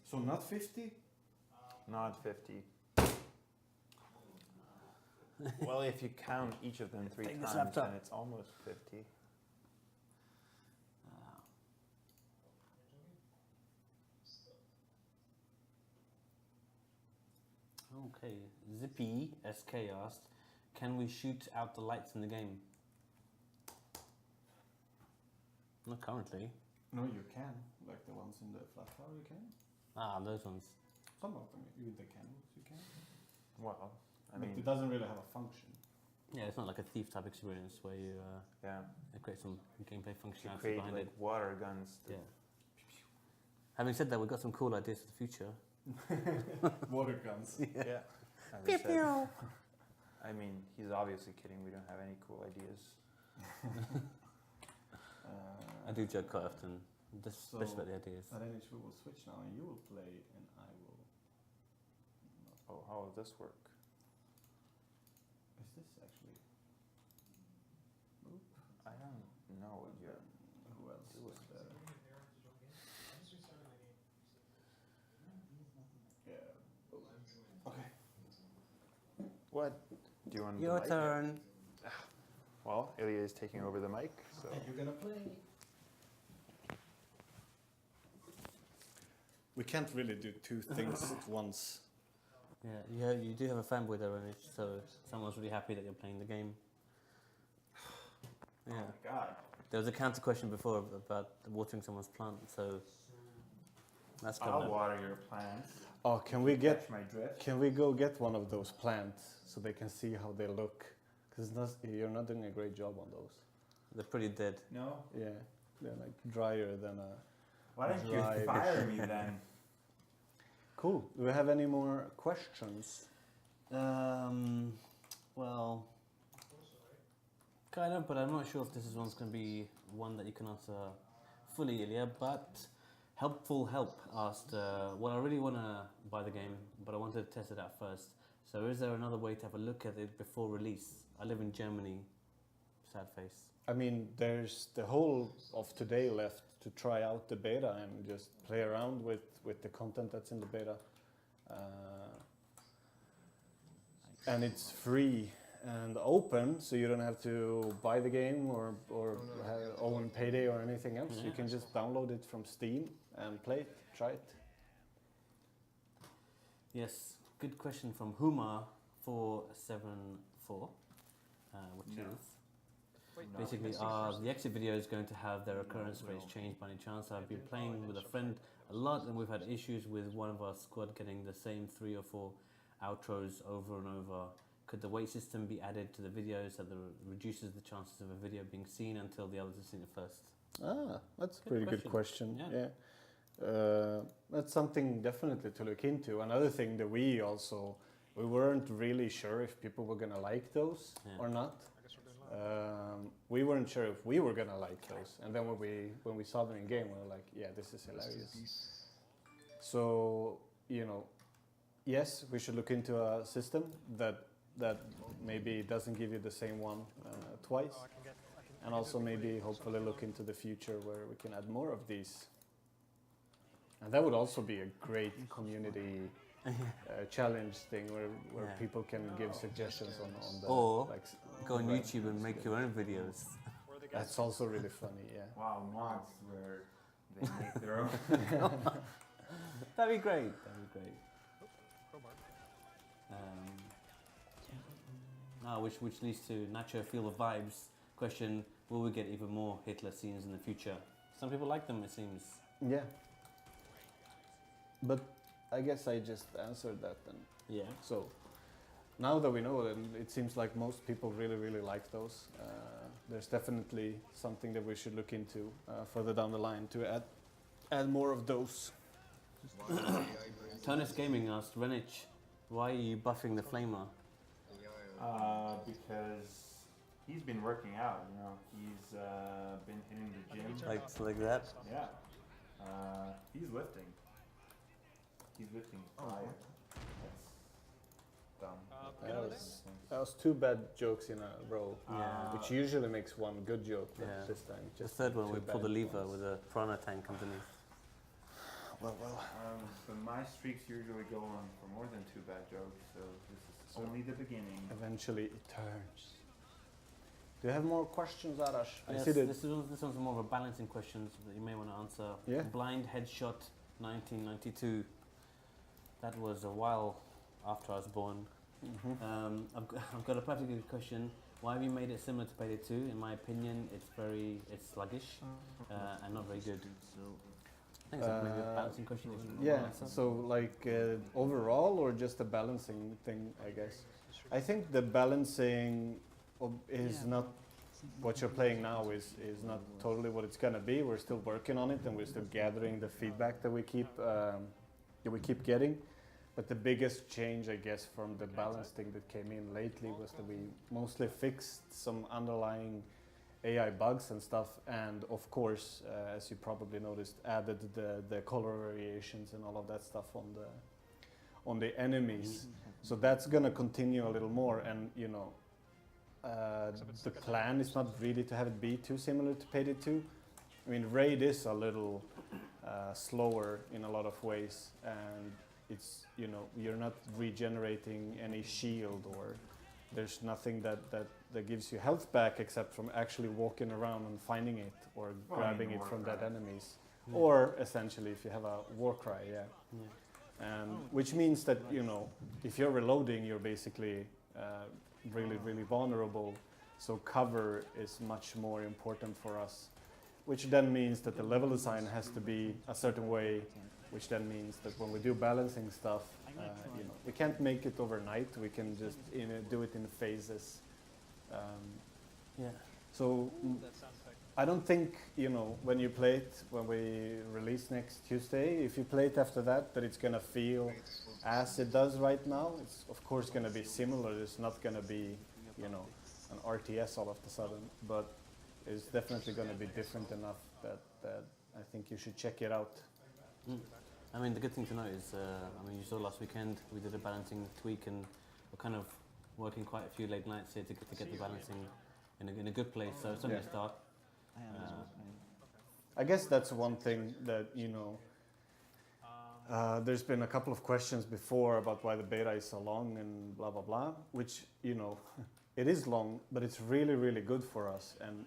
So not 50? Not 50. Well, if you count each of them 3 Take this times, laptop. then it's almost 50. Okay, Zippy SK asked, can we shoot out the lights in the game? Not currently. No, you can. Like the ones in the flat tower, you can. Those ones. Some of them, even the candles, you can. Well, I But mean, it doesn't really have a function. Yeah, it's not like a thief type experience where you yeah. create some gameplay You functionality create behind like it. water guns. Yeah. Having said that, we've got some cool ideas for the future. Water guns. Yeah. As I said. I mean, he's obviously kidding. We don't have any cool ideas. I do joke quite often, just So- especially about the ideas. Arrange, we will switch now and you will play and I will... Oh, how will this work? Is this actually... Oop. I don't know what you're Who else doing. is there? Yeah. Okay. What? Do you want Your the mic? turn. Well, Ilya is taking over the mic, so And you're gonna play. We can't really do two things at once. Yeah, you do have a fanboy there, Anish, so someone's really happy that you're playing the game. Yeah. Oh my god. There was a counter question before about watering someone's plant, so that's I'll coming up. water your plants. Oh, can we get... Catch my drift? Can we go get one of those plants so they can see how they look? Because you're not doing a great job on those. They're pretty dead. No? Yeah, they're like drier than a... Why don't you Dry. fire me then? Cool. Do we have any more questions? Well, kind of, but I'm not sure if this is one's going to be one that you can answer fully, Ilya. But Helpful Help asked, well, I really want to buy the game, but I wanted to test it out first. So is there another way to have a look at it before release? I live in Germany. Sad face. I mean, there's the whole of today left to try out the beta and just play around with the content that's in the beta. And it's free and open, so you don't have to buy the game or own Payday or anything else. You can just download it from Steam and play it, try it. Yes, good question from Huma474, which is basically, are the exit videos going to have their occurrence rates changed by any chance? I've been playing with a friend a lot and we've had issues with one of our squad getting the same 3 or 4 outros over and over. Could the wait system be added to the videos that reduces the chances of a video being seen until the others have seen it first? That's a Good pretty good question. Yeah. That's something definitely to look into. Another thing that we weren't really sure if people were gonna like those or not. We weren't sure if we were gonna like those, and then when we saw them in game, we were like, yeah, this is hilarious. So yes, we should look into a system that maybe doesn't give you the same one twice, and also maybe hopefully look into the future where we can add more of these. And that would also be a great community challenge thing where Yeah. people can give suggestions on the Or like go on right. YouTube and make your own videos. That's also really funny, yeah. Wow, mods where they make their own. That'd be great. That'd be great. Which leads to Nacho Feel the Vibes question: will we get even more Hitler scenes in the future? Some people like them, it seems. Yeah. But I guess I just answered that then. Yeah. So now that we know them, it seems like most people really, really like those. There's definitely something that we should look into further down the line to add more of those. TonisGaming asked Renich, why are you buffing the flamer? Because he's been working out, you know. He's been hitting the gym. Like that? Yeah. He's lifting. He's lifting higher. That's dumb. That was two bad jokes in a row, Yeah. which usually makes one good joke, but Yeah. this time The just third one, two we pull the bad lever ones. with a piranha tank underneath. Well. But my streaks usually go on for more than two bad jokes, so this is only the beginning. Eventually it turns. Do you have more questions, Arash? I Yes, see that. this one's more of a balancing question that you may want to answer. Yeah. Blind headshot 1992. That was a while after I was born. I've got a particular good question. Why have you made it similar to Payday 2? In my opinion, it's sluggish and not very good. I think it's maybe a balancing question. If you want to Yeah, answer. so like overall or just a balancing thing, I guess. I think the balancing is not what you're playing now is not totally what it's gonna be. We're still working on it and we're still gathering the feedback that we keep getting. But the biggest change, I guess, from the balance thing that came in lately was that we mostly fixed some underlying AI bugs and stuff, and of course, as you probably noticed, added the color variations and all of that stuff on the enemies. So that's gonna continue a little more, and you know, the plan is not really to have it be too similar to Payday 2. I mean, Raid is a little slower in a lot of ways, and it's, you know, you're not regenerating any shield, or there's nothing that gives you health back except from actually walking around and finding it or grabbing it from dead enemies. Or essentially if you have a war cry, and which means that, you know, if you're reloading, you're basically really vulnerable. So cover is much more important for us, which then means that the level design has to be a certain way, which then means that when we do balancing stuff, you know, we can't make it overnight. We can just do it in phases. So I don't think, you know, when you play it, when we release next Tuesday, if you play it after that it's gonna feel as it does right now. It's of course gonna be similar. It's not gonna be, you know, an RTS all of a sudden, but it's definitely gonna be different enough that I think you should check it out. I mean, the good thing to know is, I mean, you saw last weekend we did a balancing tweak, and we're kind of working quite a few late nights here to get the balancing in a good place. So it's only a start. I guess that's one thing that, you know, there's been a couple of questions before about why the beta is so long and blah blah blah, which, you know, it is long, but it's really good for us, and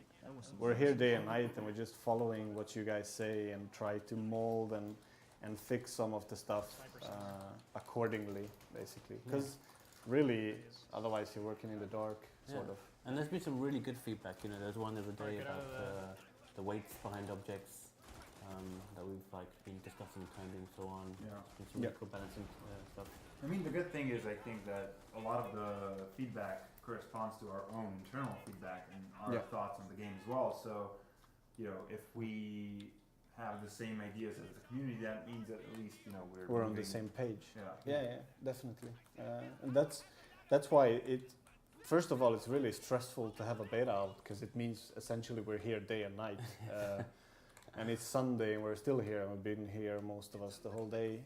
we're here day and night, and we're just following what you guys say and try to mold and fix some of the stuff accordingly, basically. Because really, otherwise you're working in the dark, sort of. And there's been some really good feedback. You know, there's one the other day about the weights behind objects that we've like been discussing timing and so on. It's some really cool balancing stuff. I mean, the good thing is I think that a lot of the feedback corresponds to our own internal feedback and our thoughts on the game as well. So, you know, if we have the same ideas as the community, that means that at least, you know, we're on the moving. same page. Yeah. Yeah, definitely. And that's why first of all, it's really stressful to have a beta out, because it means essentially we're here day and night. And it's Sunday and we're still here, and we've been here, most of us, the whole day.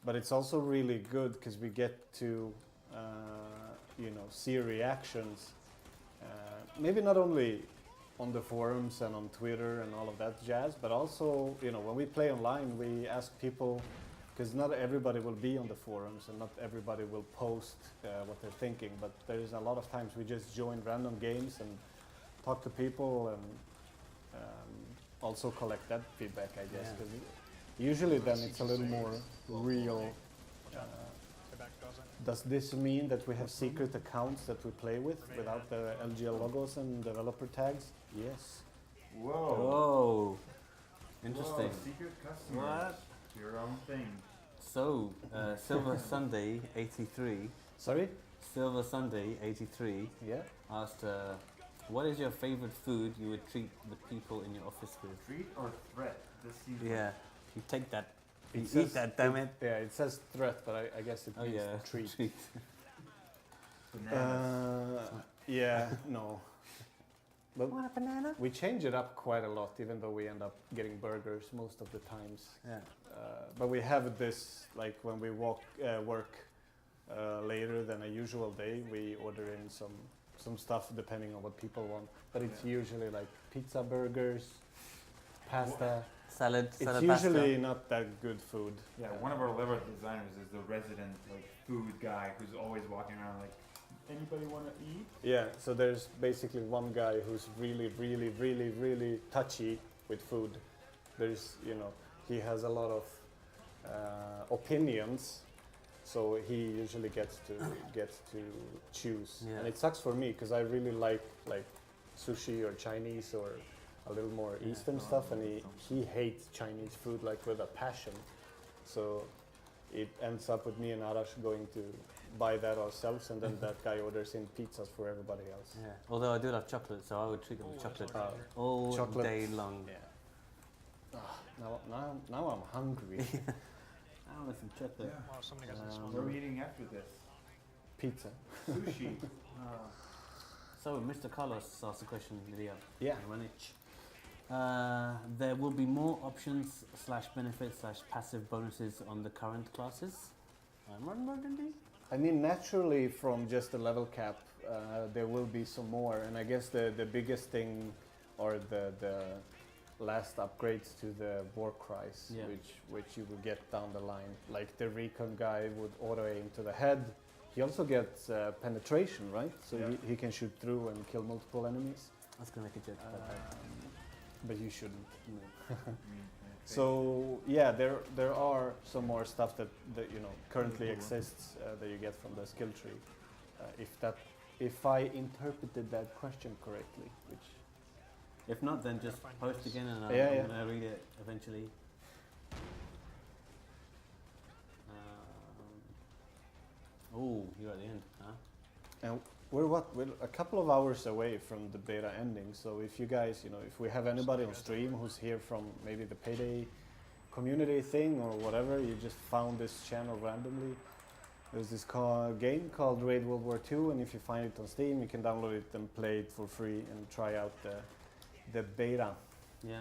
but it's also really good because we get to see reactions. Maybe not only on the forums and on Twitter and all of that jazz, but also when we play online, we ask people, because not everybody will be on the forums and not everybody will post what they're thinking, but there's a lot of times we just join random games and talk to people and also collect that feedback, I guess. Yeah. 'Cause usually then it's a little more real. Does this mean that we have secret accounts that we play with without the LGL logos and developer tags? Yes. Whoa. Oh, interesting. Whoa, secret customers. What? Your own thing. So, Silver Sunday 83. Sorry? Silver Sunday 83 Yeah. asked, what is your favorite food you would treat the people in your office with? Treat or threat? This seems Yeah, you take that. You It eat says- that, damn it. Yeah, it says threat, but I guess it Oh means yeah, treat. bananas. Yeah, no. But Want a banana? we change it up quite a lot, even though we end up getting burgers most of the times. Yeah. But we have this, like when we work later than a usual day, we order in some stuff depending on what people want. But it's usually like pizza, burgers, pasta. Salad, It's salad usually pasta. not that good food. Yeah, one of our level designers is the resident food guy who's always walking around like, anybody want to eat? Yeah, so there's basically one guy who's really, really, really, really touchy with food. There's, he has a lot of opinions, so he usually gets to choose. Yeah. And it sucks for me because I really like sushi or Chinese or a little more Eastern stuff, and he hates Chinese food like with a passion. So it ends up with me and Arash going to buy that ourselves, and then that guy orders in pizzas for everybody else. Yeah. Although I do love chocolate, so I would treat them with chocolate all chocolate. day long. Yeah. Now I'm hungry. I want some chocolate. What are we eating after this? Pizza. Sushi. So, Mr. Carlos asked a question, Lydia. Yeah. There will be more options / benefits / passive bonuses on the current classes. I mean, naturally, from just the level cap, there will be some more, and I guess the biggest thing, or the last upgrades to the war cries, Yeah. which you will get down the line. Like the recon guy would auto aim to the head. He also gets penetration, right? So he can shoot through and kill multiple enemies. That's gonna make a joke about that. But you shouldn't. So yeah, there are some more stuff that currently exists that you get from the skill tree. If I interpreted that question correctly, which If not, then just post again and I'm gonna read it eventually. Oh, you're at the end, huh? and we're a couple of hours away from the beta ending. So if you guys, if we have anybody on stream who's here from maybe the Payday community thing or whatever, you just found this channel randomly. There's this game called Raid World War II, and if you find it on Steam, you can download it and play it for free and try out the beta. Yeah.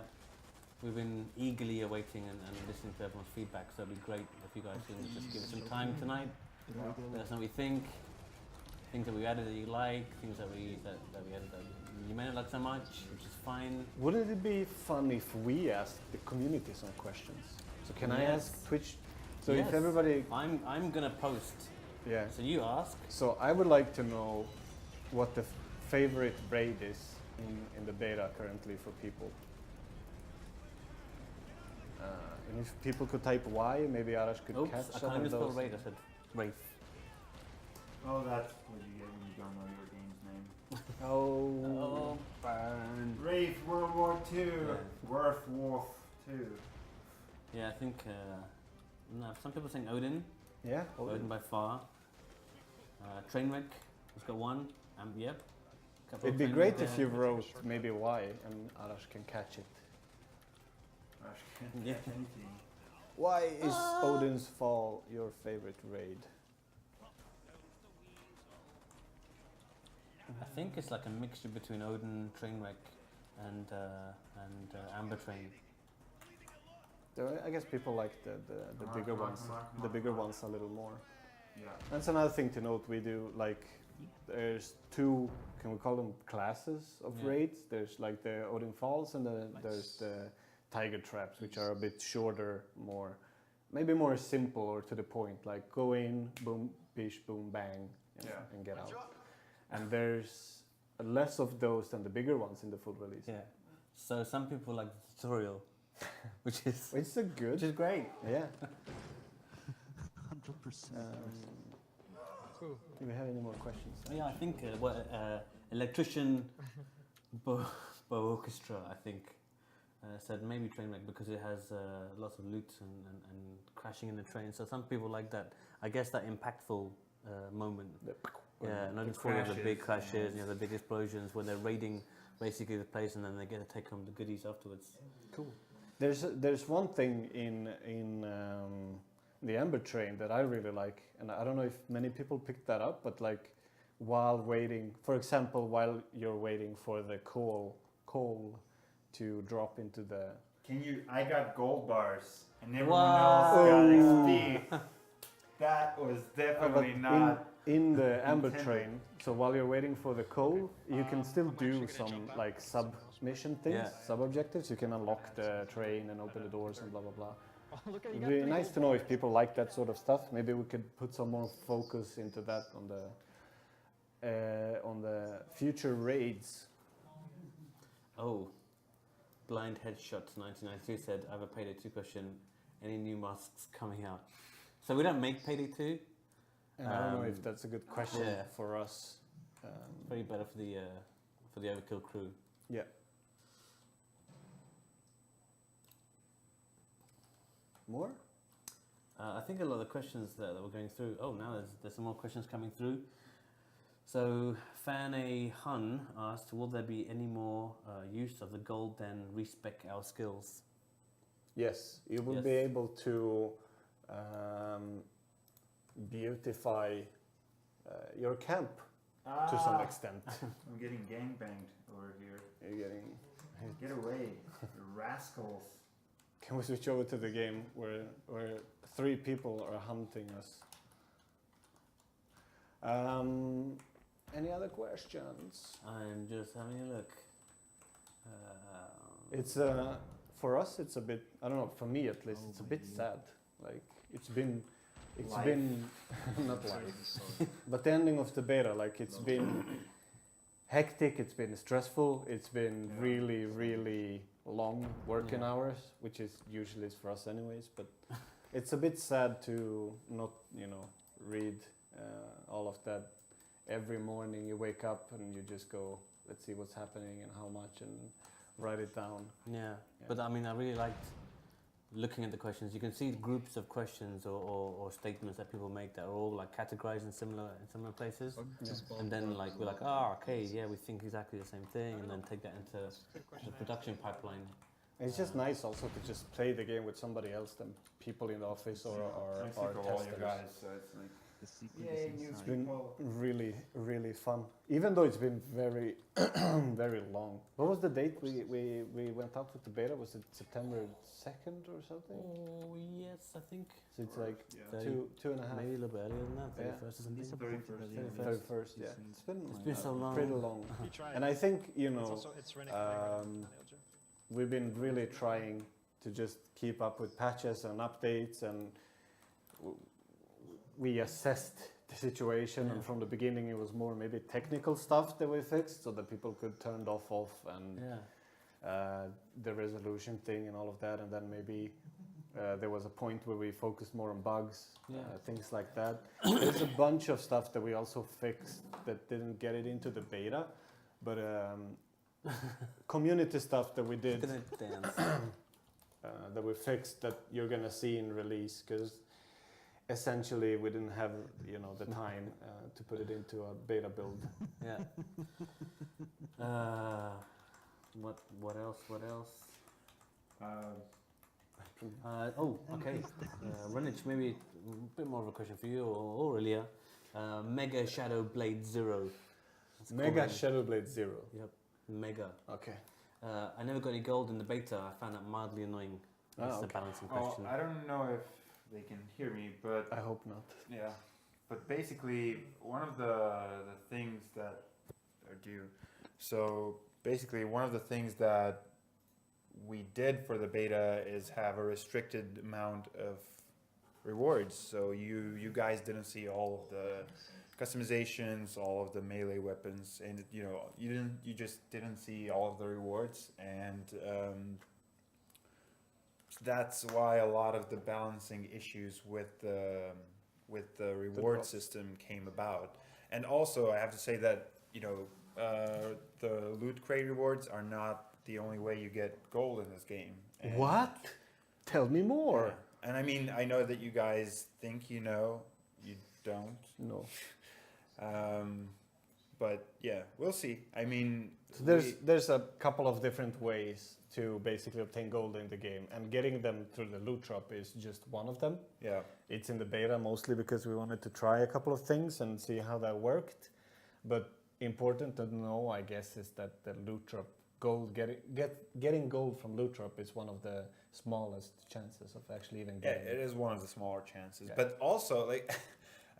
We've been eagerly awaiting and listening to everyone's feedback, so it'd be great if you guys can just give us some time tonight. Let us know what we think. Things that we added that you like, things that we added that you may not like so much, which is fine. Wouldn't it be fun if we asked the community some questions? So can I ask Twitch? So if everybody, I'm gonna post. yeah. So you ask. So I would like to know what the favorite raid is in the beta currently for people. And if people could type Y, maybe Arash could Oops, catch I some can't even of spell those. raid. I said Wraith. Oh, that's what you get when you don't know your game's name. Oh, burn. Wraith World War II. Yeah. Worth Wolf 2. Yeah, I think. No, some people saying Odin. yeah. Odin by far. Trainwreck has got one. Yep. Couple It'd of be great Trainwreck if there. you wrote maybe Y and Arash can catch it. Gosh, can't Yeah. catch anything. Why is Odin's Fall your favorite raid? I think it's like a mixture between Odin, Trainwreck, and Amber Train. I guess people like the bigger ones, the bigger ones a little more. Yeah. That's another thing to note. We do like there's two, can we call them classes of Yeah. raids? There's like the Odin Falls and there's the Tiger Traps, which are a bit shorter, maybe more simple or to the point. Like go in, boom, bish, boom, bang, and get out. And there's less of those than the bigger ones in the full release. Yeah. So some people like the tutorial, which is Which is great. Yeah. 100%. Do we have any more questions? Yeah, I think electrician Bo Orchestra, I think, said maybe train wreck because it has lots of loot and crashing in the train. So some people like that. I guess that impactful moment. Yeah, not just for the big crashes, the big explosions when they're raiding basically the place and then they get to take home the goodies afterwards. Cool. There's one thing in the Ember Train that I really like, and I don't know if many people picked that up, but like while waiting, for example, while you're waiting for the coal to drop into the... I got gold bars and everyone else got XP. That was definitely not... In the Ember Train, so while you're waiting for the coal, you can still do some like sub-mission things, sub-objectives. You can unlock the train and open the doors and blah, blah, blah. It'd be nice to know if people like that sort of stuff. Maybe we could put some more focus into that on the future raids. Oh, Blind Headshots 1992 said, I have a Payday 2 question. Any new masks coming out? So we don't make Payday 2. And I don't know if that's a good question for us. Very better for the Overkill crew. Yeah. More? I think a lot of the questions that we're going through. Oh, now there's some more questions coming through. So Fan A Hun asked, will there be any more use of the gold then respec our skills? Yes, you will be able to beautify your camp to some extent. I'm getting gangbanged over here. You're getting... Get away, you rascals. Can we switch over to the game where 3 people are hunting us? Any other questions? I'm just having a look. It's for us. It's a bit. I don't know. For me, at least, it's a bit sad. Like it's been not life, but the ending of the beta. Like it's been hectic. It's been stressful. It's been really, really long working hours, which is usually for us anyways. But it's a bit sad to not, read all of that. Every morning you wake up and you just go, let's see what's happening and how much, and write it down. Yeah, but I mean, I really liked looking at the questions. You can see groups of questions or statements that people make that are all like categorized in similar places. And then like we're like, okay, yeah, we think exactly the same thing, and then take that into the production pipeline. It's just nice also to just play the game with somebody else than people in the office or testers. Guys, so it's like, It's been really, really fun. Even though it's been very, very long. What was the date we went out with the beta? Was it September 2nd or something? Oh, yes, I think. So it's like 30, 2.5. Maybe a little bit earlier than that, 31st or something. 31st, yeah. It's been so long. Pretty long. And I think, we've been really trying to just keep up with patches and updates, and we assessed the situation, and from the beginning it was more maybe technical stuff that we fixed so that people could turn it off and the resolution thing and all of that, and then maybe there was a point where we focused more on bugs, things like that. There's a bunch of stuff that we also fixed that didn't get it into the beta, but community stuff that we did that we fixed that you're gonna see in release, because essentially we didn't have the time to put it into a beta build. What else? Okay. Renich, maybe a bit more of a question for you or Aurelia. Mega Shadow Blade Zero. Mega Shadow Blade Zero. Yep. Mega. Okay. I never got any gold in the beta. I found that mildly annoying. That's Ah, the okay. balancing Oh, question. I don't know if they can hear me, but I hope not. yeah. But basically, one of the things that are due. So basically, one of the things that we did for the beta is have a restricted amount of rewards. So you guys didn't see all of the customizations, all of the melee weapons, and you just didn't see all of the rewards, and that's why a lot of the balancing issues with the reward drops. system came about. And also, I have to say that the loot crate rewards are not the only way you get gold in this game. And What? Tell me more. yeah. And I mean, I know that you guys think you know, you don't. No. But yeah, we'll see. I mean, So there's a couple of different ways to basically obtain gold in the game, and getting them through the loot drop is just one of them. yeah, It's in the beta mostly because we wanted to try a couple of things and see how that worked. But important to know, I guess, is that the loot drop gold getting gold from loot drop is one of the smallest chances of actually even yeah, getting it is one of the smaller chances. Yeah. But also, like,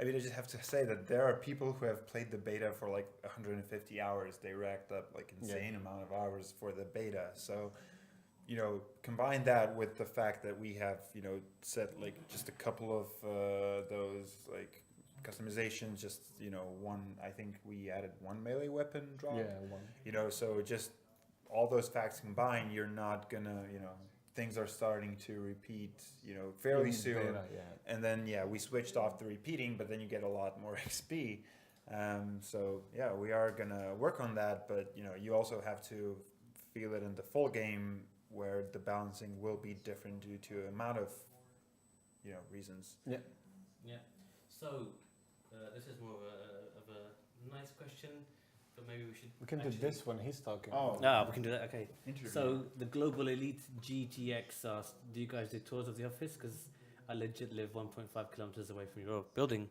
I mean, I just have to say that there are people who have played the beta for like 150 hours. They racked up like insane amount of hours for the beta. So, combine that with the fact that we have, set like just a couple of those like customizations. Just I think we added one melee weapon drop. Yeah, one. So just all those facts combined, you're not gonna, things are starting to repeat, fairly In soon. beta, yeah. And then, we switched off the repeating, but then you get a lot more XP. So, we are going to work on that, but, you also have to feel it in the full game where the balancing will be different due to amount of, reasons. Yeah. So, this is more of a nice question, but maybe we should. We can do this when he's talking. Oh. Ah, we can do that. Okay. Interview. So the Global Elite GTX asked, "Do you guys do tours of the office? Because I legit live 1.5 kilometers away from your building.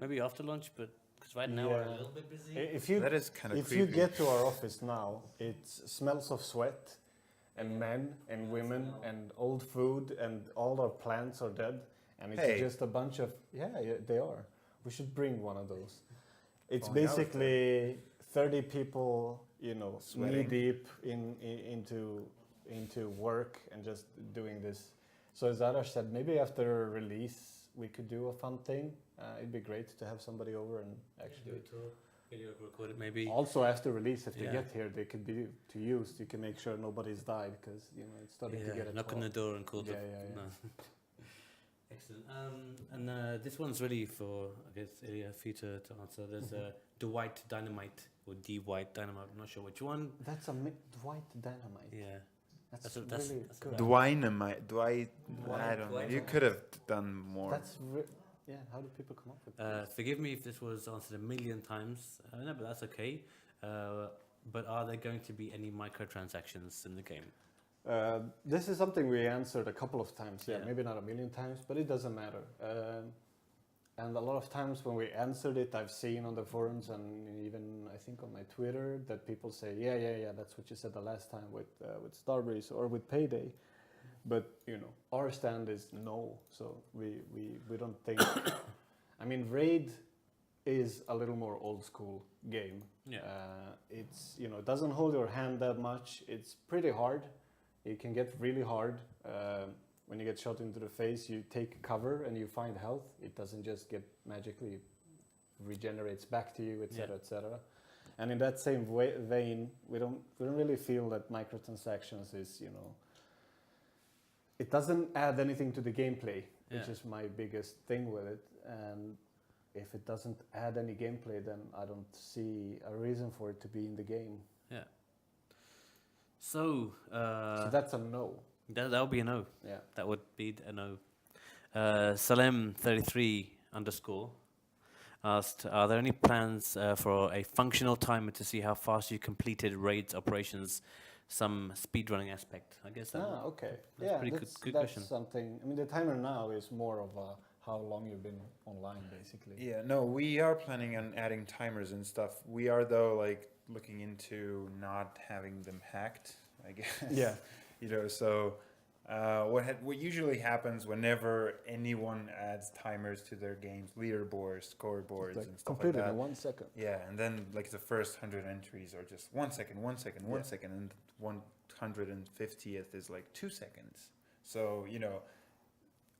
Maybe after lunch, but because right now we're a Yeah. little bit busy." If you That is kind of if creepy. you get to our office now, it smells of sweat and men and women and old food, and all our plants are dead, and it's Hey. just a bunch of yeah, they are. We should bring one of those. It's Going out basically 30 people, knee Sweating. deep into work and just doing this. So as Zadar said, maybe after release we could do a fun thing. It'd be great to have somebody over and Do actually. a tour, video record it maybe. Also, after release, if they Yeah. get here, they could be to use. You can make sure nobody's died because it's starting to get a knock on the door and call Yeah, them. yeah, yeah. No. Excellent. And this one's really for, I guess, Ilya, for you to answer. There's Dwight Dynamite or D White Dynamite. I'm not sure which one. That's a Dwight Dynamite. Yeah. That's That's really that's good. a- Dynamite. I Dwight- don't know. Dwight. You could have done more. That's yeah. How do people come up with that? Forgive me if this was answered a million times. No, but that's okay. But are there going to be any microtransactions in the game? This is something we answered a couple of times. Yeah, Yeah. maybe not a million times, but it doesn't matter. And a lot of times when we answered it, I've seen on the forums and even I think on my Twitter that people say, yeah, that's what you said the last time with Starbreeze or with Payday. But our stand is no. So we don't think. I mean, Raid is a little more old school game. Yeah. It's it doesn't hold your hand that much. It's pretty hard. It can get really hard. When you get shot into the face, you take cover and you find health. It doesn't just get magically regenerates back to you, etc., etc. And in that same vein, we don't really feel that microtransactions is it doesn't add anything to the gameplay, which is my biggest thing with it. And if it doesn't add any gameplay, then I don't see a reason for it to be in the game. Yeah. So That's a no. that would be a no. Yeah. That would be a no. Salem33_ asked, are there any plans for a functional timer to see how fast you completed raids operations? Some speedrunning aspect, I guess. Okay. That's yeah, pretty that's, good that's question. something. I mean, the timer now is more of a how long you've been online, basically. Yeah, no, we are planning on adding timers and stuff. We are, though, like, looking into not having them hacked, I guess. Yeah. So What usually happens whenever anyone adds timers to their games, leaderboards, scoreboards, Like and stuff like completed that. in 1 second. Yeah, and then like the first 100 entries are just 1 second, 1 second, 1 second, and 150th is like 2 seconds. So, you know,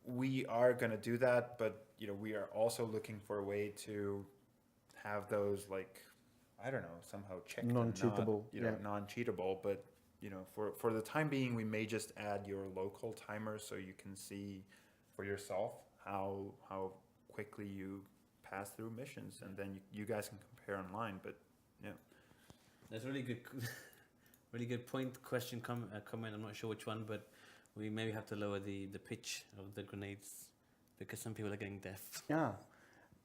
we are going to do that, but, you know, we are also looking for a way to have those, like, I don't know, somehow checked. and Non-cheatable, not, you know, yeah. non-cheatable, but, you know, for the time being, we may just add your local timer so you can see for yourself how quickly you pass through missions, and then you guys can compare online, but, yeah. That's really good, really good question, comment. I'm not sure which one, but we maybe have to lower the pitch of the grenades because some people are getting deaf. Yeah,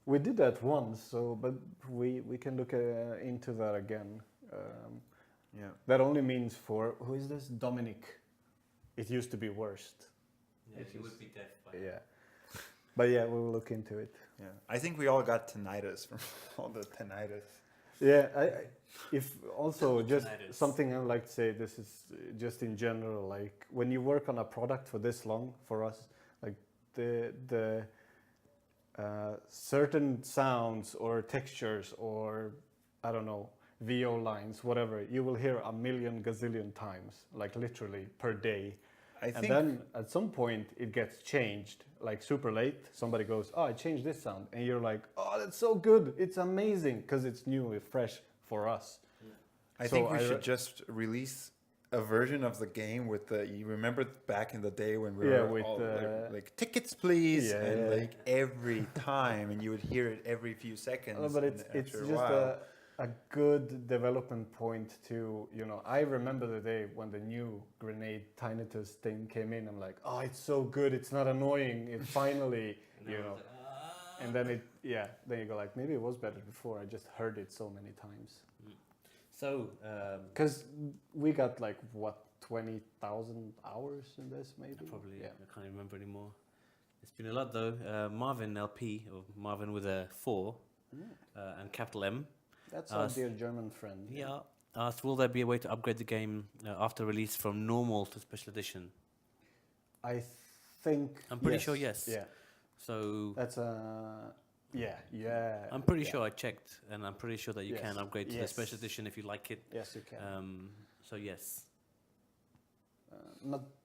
we did that once, so but we can look into that again. Yeah. That only means for who is this? Dominic. It used to be worst. Yeah, Which she is- would be deaf. By Yeah, but yeah, we'll look into it. Yeah, I think we all got tinnitus from all the tinnitus. Yeah, if also just Tinnitus. something I would like to say. This is just in general, like when you work on a product for this long, for us, like the certain sounds or textures or I don't know VO lines, whatever, you will hear a million gazillion times, like literally per day. I And think then at some point it gets changed, like super late. Somebody goes, "Oh, I changed this sound," and you're like, "Oh, that's so good! It's amazing!" Because it's new, it's fresh for us. I So think we I should just release a version of the game with the. You remember back in the day when we Yeah, were with all the- like tickets, please, Yeah, and yeah. like every time, and you would hear it every few seconds. But and it's after just while, a good development point to, you know, I remember the day when the new grenade tinnitus thing came in. I'm like, oh, it's so good. It's not annoying. It finally, And you know. everyone's like, And then then you go like, maybe it was better before. I just heard it so many times. So, Because we got like, what, 20,000 hours in this maybe? probably, Yeah. I can't remember anymore. It's been a lot though. Marvin LP, or Marvin with a 4 and capital M, That's our s- dear German friend. yeah, asked, will there be a way to upgrade the game after release from normal to special edition? I think. I'm pretty sure yes. Yeah. So, That's a. Yeah. I'm pretty yeah. sure I checked, and I'm pretty sure that you Yes. can upgrade to the Yes. special edition if you like it. Yes, you can. So yes.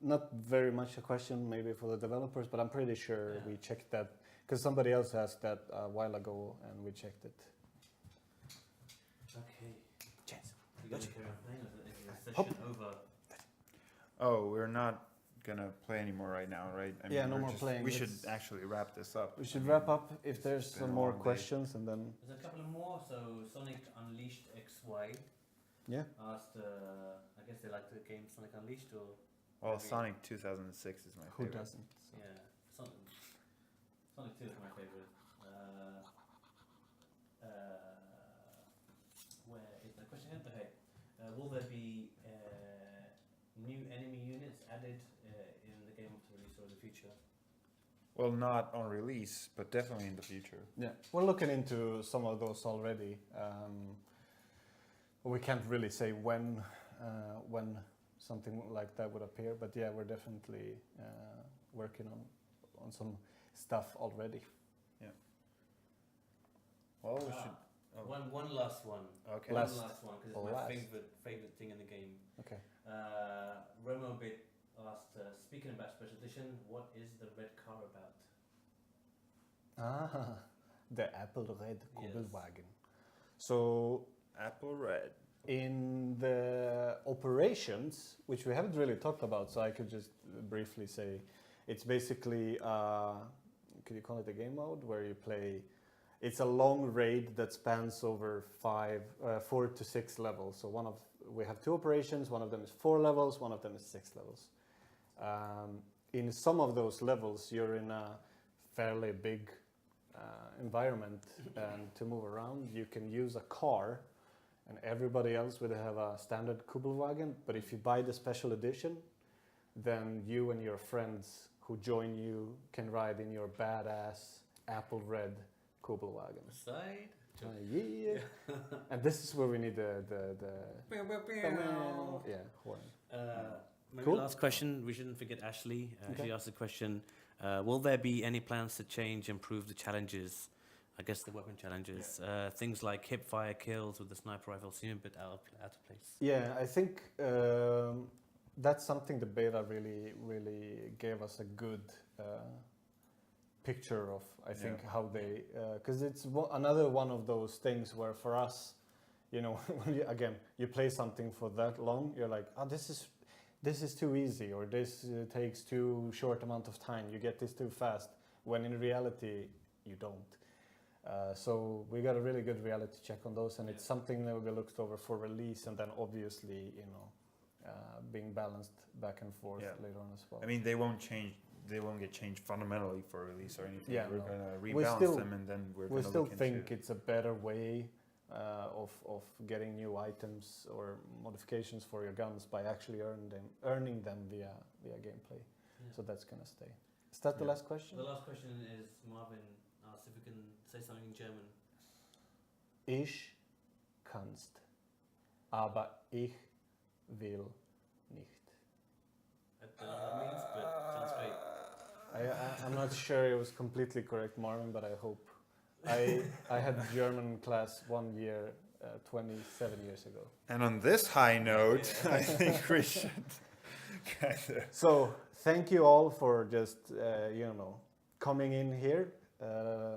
Not very much a question maybe for the developers, but I'm pretty sure Yeah. we checked that because somebody else asked that a while ago and we checked it. Okay. Chance. You gonna carry on playing, or is the Hop. session over? oh, we're not gonna play anymore right now, right? I Yeah, no we're more playing. We should Let's- actually wrap this up. We should wrap up if there's It's been some a more long day. questions and then There's a couple of more. So Sonic Unleashed XY yeah. asked, I guess they like the game Sonic Unleashed, or Well, maybe- Sonic 2006 is my Who favorite. doesn't? So. yeah, Sonic 2 is my favorite. Where is the question? Okay, will there be new enemy units added in the game after release or in the future? Well, not on release, but definitely in the future. Yeah, we're looking into some of those already. We can't really say when something like that would appear, but yeah, we're definitely working on some stuff already. Well, we Ah, should. Oh. One last one. Okay. Last. One last one because Oh, it's my last. favorite thing in the game. Okay. Romobit asked, speaking about special edition, what is the red car about? Ah, the Apple Red Yes. Kugelwagen. So Apple Red. in the operations, which we haven't really talked about, so I could just briefly say, it's basically, could you call it a game mode where you play? It's a long raid that spans over 4 to 6 levels. So we have 2 operations. One of them is 4 levels. One of them is 6 levels. In some of those levels, you're in a fairly big environment, and to move around, you can use a car. And everybody else would have a standard Kugelwagen, but if you buy the special edition, then you and your friends who join you can ride in your badass Apple Red Kugelwagen. Side. Yeah. And this is where we need the yeah, horn. Maybe Cool. last question. We shouldn't forget Ashley. Okay. She asked the question: will there be any plans to change, improve the challenges? I guess the weapon challenges. Things like hip fire kills with the sniper rifle seem a bit out of place. Yeah, I think that's something the beta really gave us a good picture of. I think how they, because it's another one of those things where for us, you know, when you play something for that long, you're like, oh, this is too easy, or this takes too short amount of time. You get this too fast. When in reality, you don't. So we got a really good reality check on those, and it's something that will be looked over for release, and then obviously, you know, being balanced back and forth later on as well. I mean, they won't change. They won't get changed fundamentally for release or anything. Yeah, we're no. gonna We rebalance still- them, and then we're We gonna still look think into. it's a better way of getting new items or modifications for your guns by actually earning them via gameplay. Yeah. So that's gonna stay. Is that the Yeah. last question? The last question is Marvin asked if we can say something in German. Ich kannst, aber ich will nicht. I don't know what that means, but sounds great. I'm not sure it was completely correct, Marvin, but I hope. I had German class 1 year, 27 years ago. And on this high note, I think we should. So thank you all for just coming in here,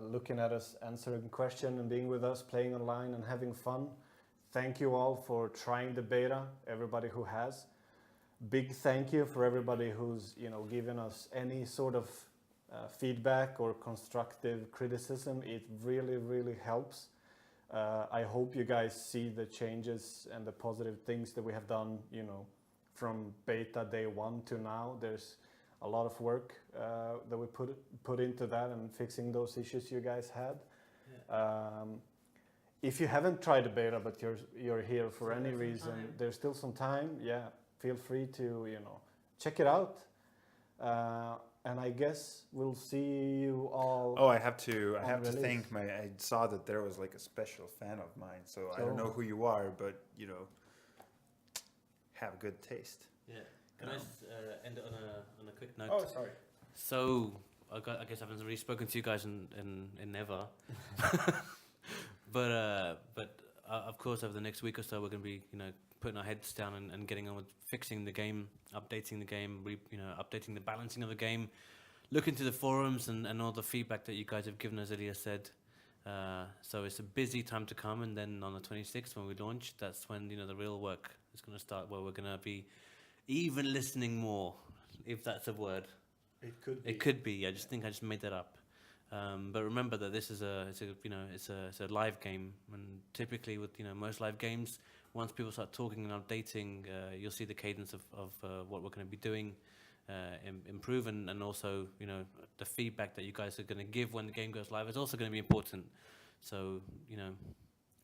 looking at us, answering questions, and being with us, playing online and having fun. Thank you all for trying the beta. Everybody who has. Big thank you for everybody who's given us any sort of feedback or constructive criticism. It really helps. I hope you guys see the changes and the positive things that we have done, from beta day 1 to now. There's a lot of work that we put into that and fixing those issues you guys had. If you haven't tried the beta but you're here for any reason, there's still some time. Yeah, feel free to check it out. And I guess we'll see you all. Oh, I have to release. thank I saw that there was like a special fan of mine, so I don't know who you are, but have good taste. Yeah. Can I just end it on a quick note? Oh, sorry. So I guess I haven't really spoken to you guys in never, but of course over the next week or so we're going to be putting our heads down and getting on with fixing the game, updating the game, updating the balancing of the game, look into the forums and all the feedback that you guys have given, as Ilya said. So it's a busy time to come, and then on the 26th when we launch, that's when the real work is going to start, where we're going to be even listening more, if that's a word. It could be. It could be. I just made that up. But remember that this is it's a live game, and typically with most live games, once people start talking and updating, you'll see the cadence of what we're going to be doing improve, and also the feedback that you guys are going to give when the game goes live is also going to be important. So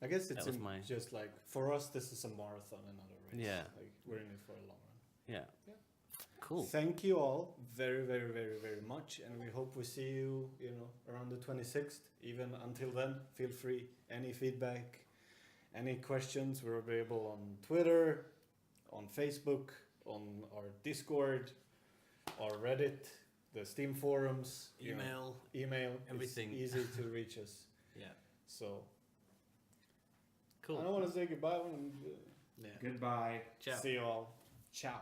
I guess it's that was just like for us, this is a marathon and not a race. Yeah. Like we're in it for a long run. yeah. Yeah. Cool. Thank you all very much, and we hope we see you, around the 26th. Even until then, feel free. Any feedback, any questions, we're available on Twitter, on Facebook, on our Discord, our Reddit, the Steam forums, Email. email. Everything. It's easy to reach us. Yeah. So Cool. I don't want to say goodbye. Yeah. Goodbye. Ciao. See you all. Ciao.